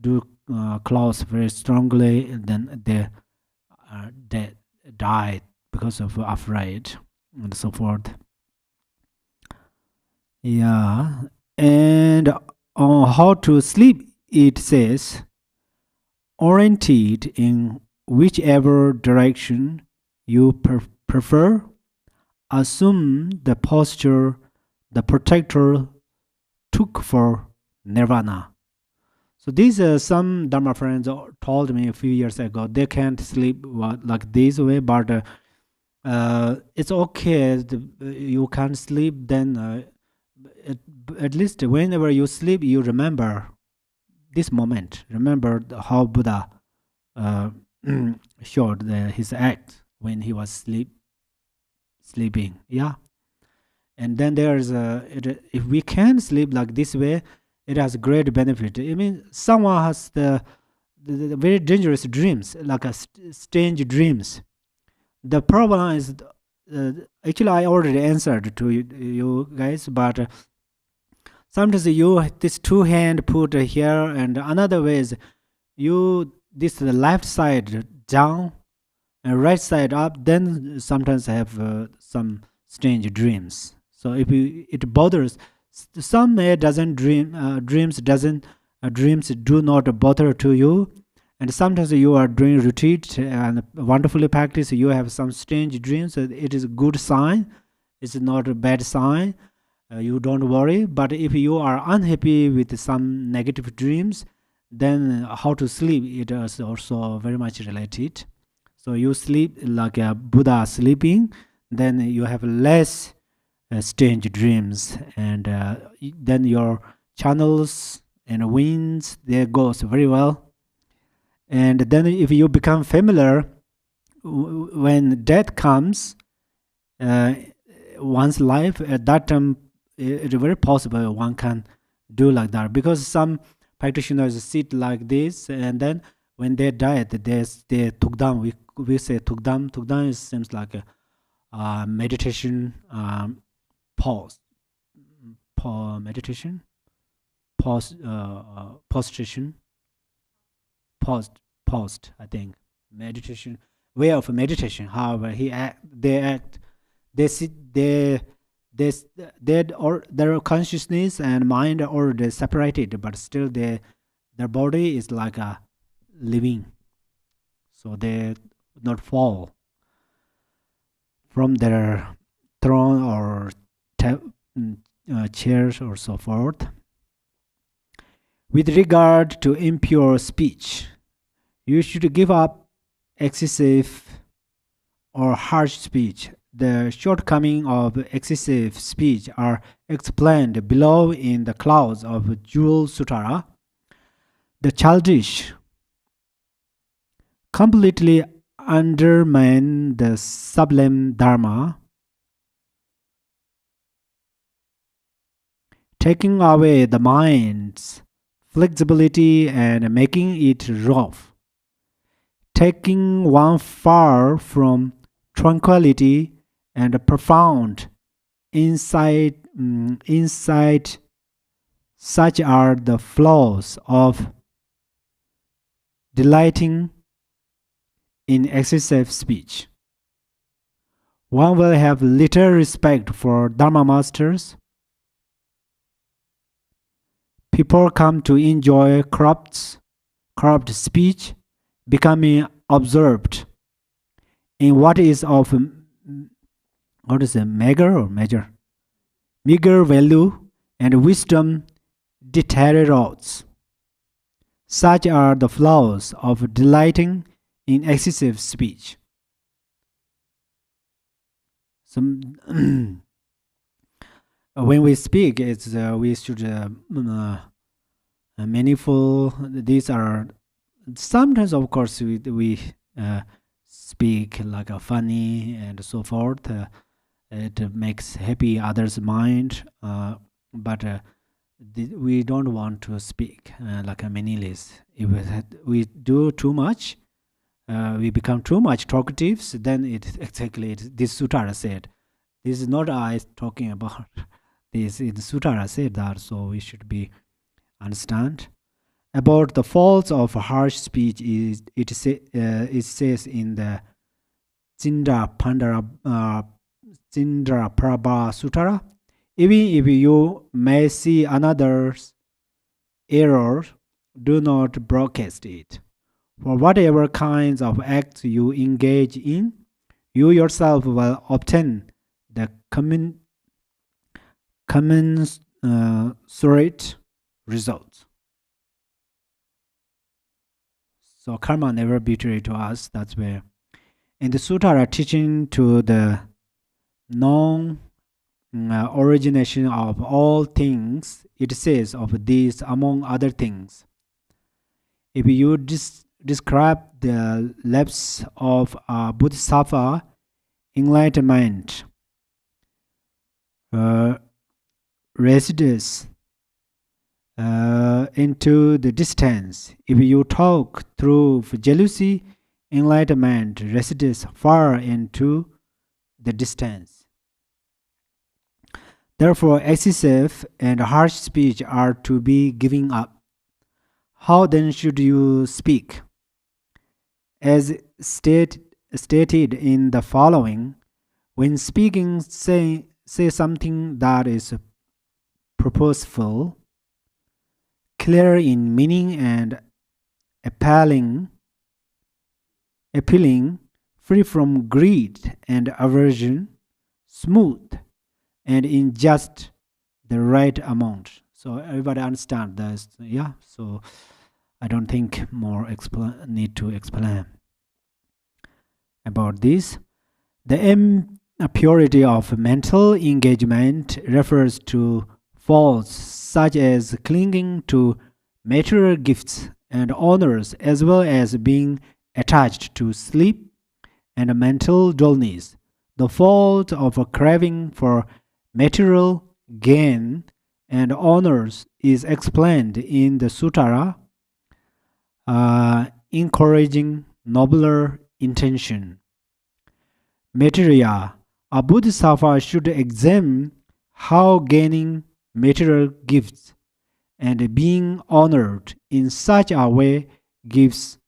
do close very strongly, then they die because of afraid and so forth. Yeah, and on how to sleep, it says, oriented in whichever direction you prefer, assume the posture the protector took for nirvana. So these some Dharma friends told me a few years ago they can't sleep like this way, but it's okay. You can't sleep, then at least whenever you sleep, you remember this moment. Remember how Buddha showed his act when he was sleeping. Yeah. And then there's if we can sleep like this way, it has great benefit. I mean, someone has the very dangerous dreams, like a strange dreams. The problem is, actually, I already answered to you guys, but sometimes you this two hand put here, and another way is you this the left side down and right side up. Then sometimes have some strange dreams. So if it bothers, some doesn't dreams do not bother to you, and sometimes you are doing retreat and wonderfully practice. You have some strange dreams. It is a good sign. It's not a bad sign. You don't worry. But if you are unhappy with some negative dreams, then how to sleep? It is also very much related. So you sleep like a Buddha sleeping, then you have less strange dreams, and then your channels and winds there goes very well. And then if you become familiar, when death comes, one's life at that time, it's very possible one can do like that, because some practitioners sit like this, and then when they died, they took down. We say took down. Took down seems like a meditation. Pause, meditation, postration, paused. I think meditation, way of meditation. However, they sit, or their consciousness and mind are already separated, but still their body is like a living, so they not fall from their throne or chairs or so forth. With regard to impure speech, you should give up excessive or harsh speech. The shortcomings of excessive speech are explained below in the clause of Jewel Sutara. The childish, completely undermine the sublime Dharma, taking away the mind's flexibility and making it rough, taking one far from tranquility and profound insight. Such are the flaws of delighting in excessive speech. One will have little respect for Dharma masters. People come to enjoy corrupt speech, becoming absorbed in what is of meager value, and wisdom deteriorates. Such are the flaws of delighting in excessive speech. So, when we speak, we should meaningful. These are sometimes, of course, we speak like a funny and so forth. It makes happy others' mind, but we don't want to speak like a meaningless. If we do too much, we become too much talkatives. Then this Sutara said. This is not I talking about. This in Sutara said that, so we should be understand about the faults of harsh speech. It says in the Cindraprabha Sutara, even if you may see another's error, do not broadcast it. For whatever kinds of acts you engage in, you yourself will obtain the commensurate results. So karma never betray to us. That's where in the Sutara teaching to the non-origination of all things, it says of these among other things. If you describe the lapse of a bodhisattva enlightenment, resides into the distance. If you talk through jealousy, enlightenment resides far into the distance. Therefore, excessive and harsh speech are to be given up. How then should you speak? As stated in the following, when speaking, say something that is purposeful, clear in meaning, and appealing, free from greed and aversion, smooth, and in just the right amount. So everybody understand this, yeah? So I don't think more need to explain about this. The impurity of mental engagement refers to faults such as clinging to material gifts and honors, as well as being attached to sleep and mental dullness. The fault of a craving for material gain and honors is explained in the Sutara, encouraging nobler intention. Material. A bodhisattva should examine how gaining material gifts and being honored in such a way gives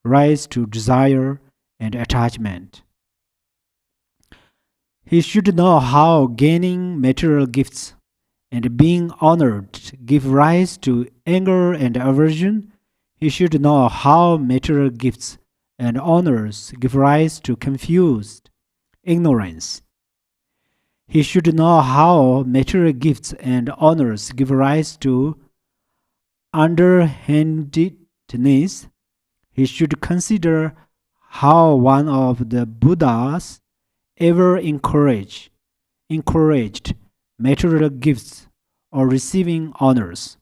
rise to desire and attachment. He should know how gaining material gifts and being honored give rise to anger and aversion. He should know how material gifts and honors give rise to confused ignorance. He should know how material gifts and honors give rise to underhandedness. He should consider how one of the Buddhas ever encouraged material gifts or receiving honors.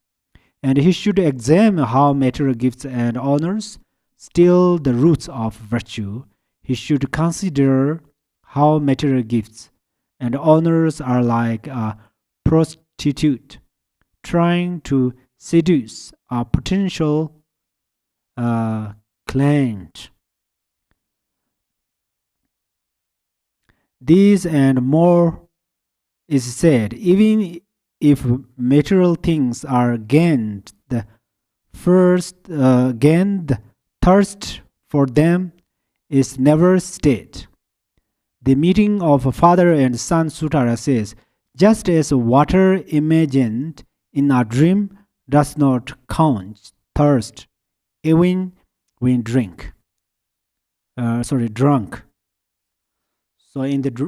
And he should examine how material gifts and honors steal the roots of virtue. he should consider how material gifts and honors are like a prostitute trying to seduce a potential client. This and more is said, even if material things are gained, the thirst for them is never stayed. The meeting of father and son Sutara says, just as water imagined in a dream does not count thirst, even when drunk. So in this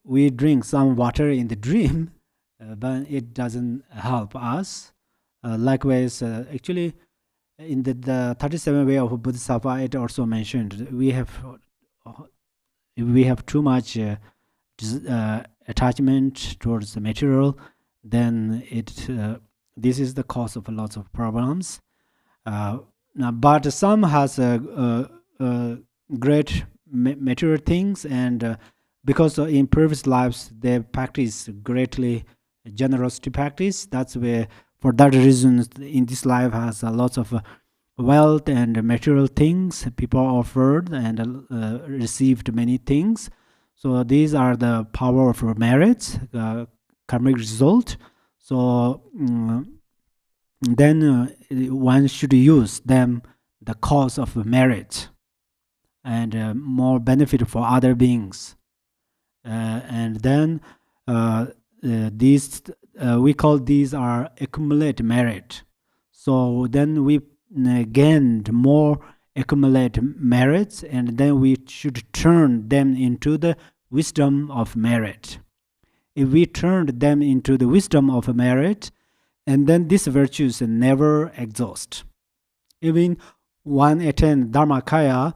we drink some water in the dream, but it doesn't help us. Likewise, actually, in the 37 way of Bodhisattva, it also mentioned we have too much attachment towards the material, then this is the cause of lots of problems. But some has great material things, and because in previous lives they practice greatly generosity practice. That's where, for that reason, in this life has lots of wealth and material things people offered and received many things. So these are the power of merits, karmic result. So then one should use them the cause of merit and more benefit for other beings. And then these we call these are accumulate merit. So then we gained more accumulate merits, and then we should turn them into the wisdom of merit. If we turned them into the wisdom of merit, and then these virtues never exhaust. Even one attain Dharmakaya,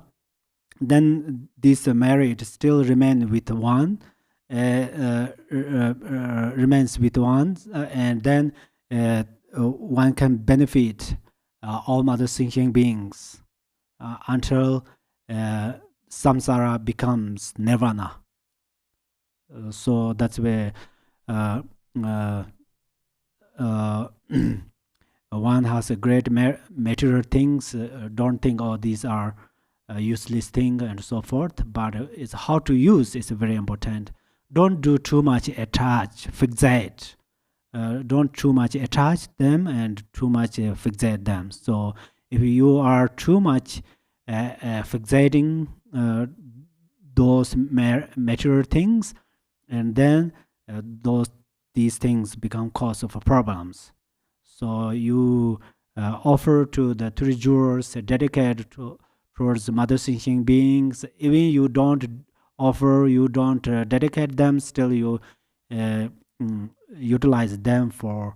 then this merit still remains with one, and then one can benefit all mother thinking beings until samsara becomes nirvana. So that's where one has a great material things, don't think, oh, these are useless thing and so forth, but it's how to use is very important. Don't do too much attach, fixate. Don't too much attach them and too much fixate them. So if you are too much fixating those material things, and then these things become cause of problems. So you offer to the three jewels dedicated towards mother thinking beings. Even you don't offer, you don't dedicate them, still you utilize them for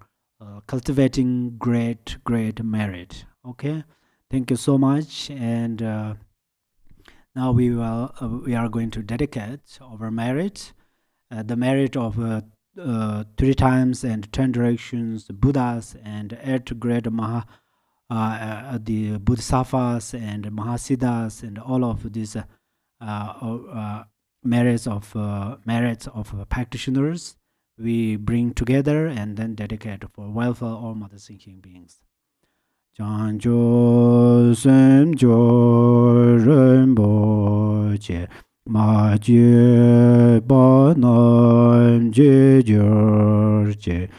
cultivating great merit. Okay, thank you so much. And now we are going to dedicate our merit, the merit of 3 times and 10 directions Buddhas and 8 great the Bodhisattvas and Mahasiddhas and all of these merits of practitioners we bring together and then dedicate for welfare of all mother thinking beings. Chanjo semjo renpo ma je ba nam je jor je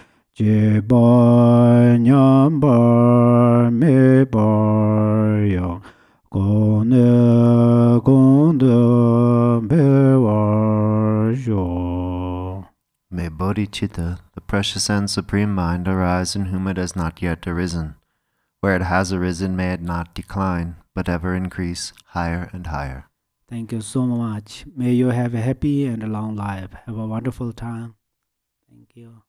ba nyam bar me bar yang go ne gong de be war jo. May bodhicitta, the precious and supreme mind, arise in whom it has not yet arisen. Where it has arisen, may it not decline, but ever increase higher and higher. Thank you so much. May you have a happy and a long life. Have a wonderful time. Thank you.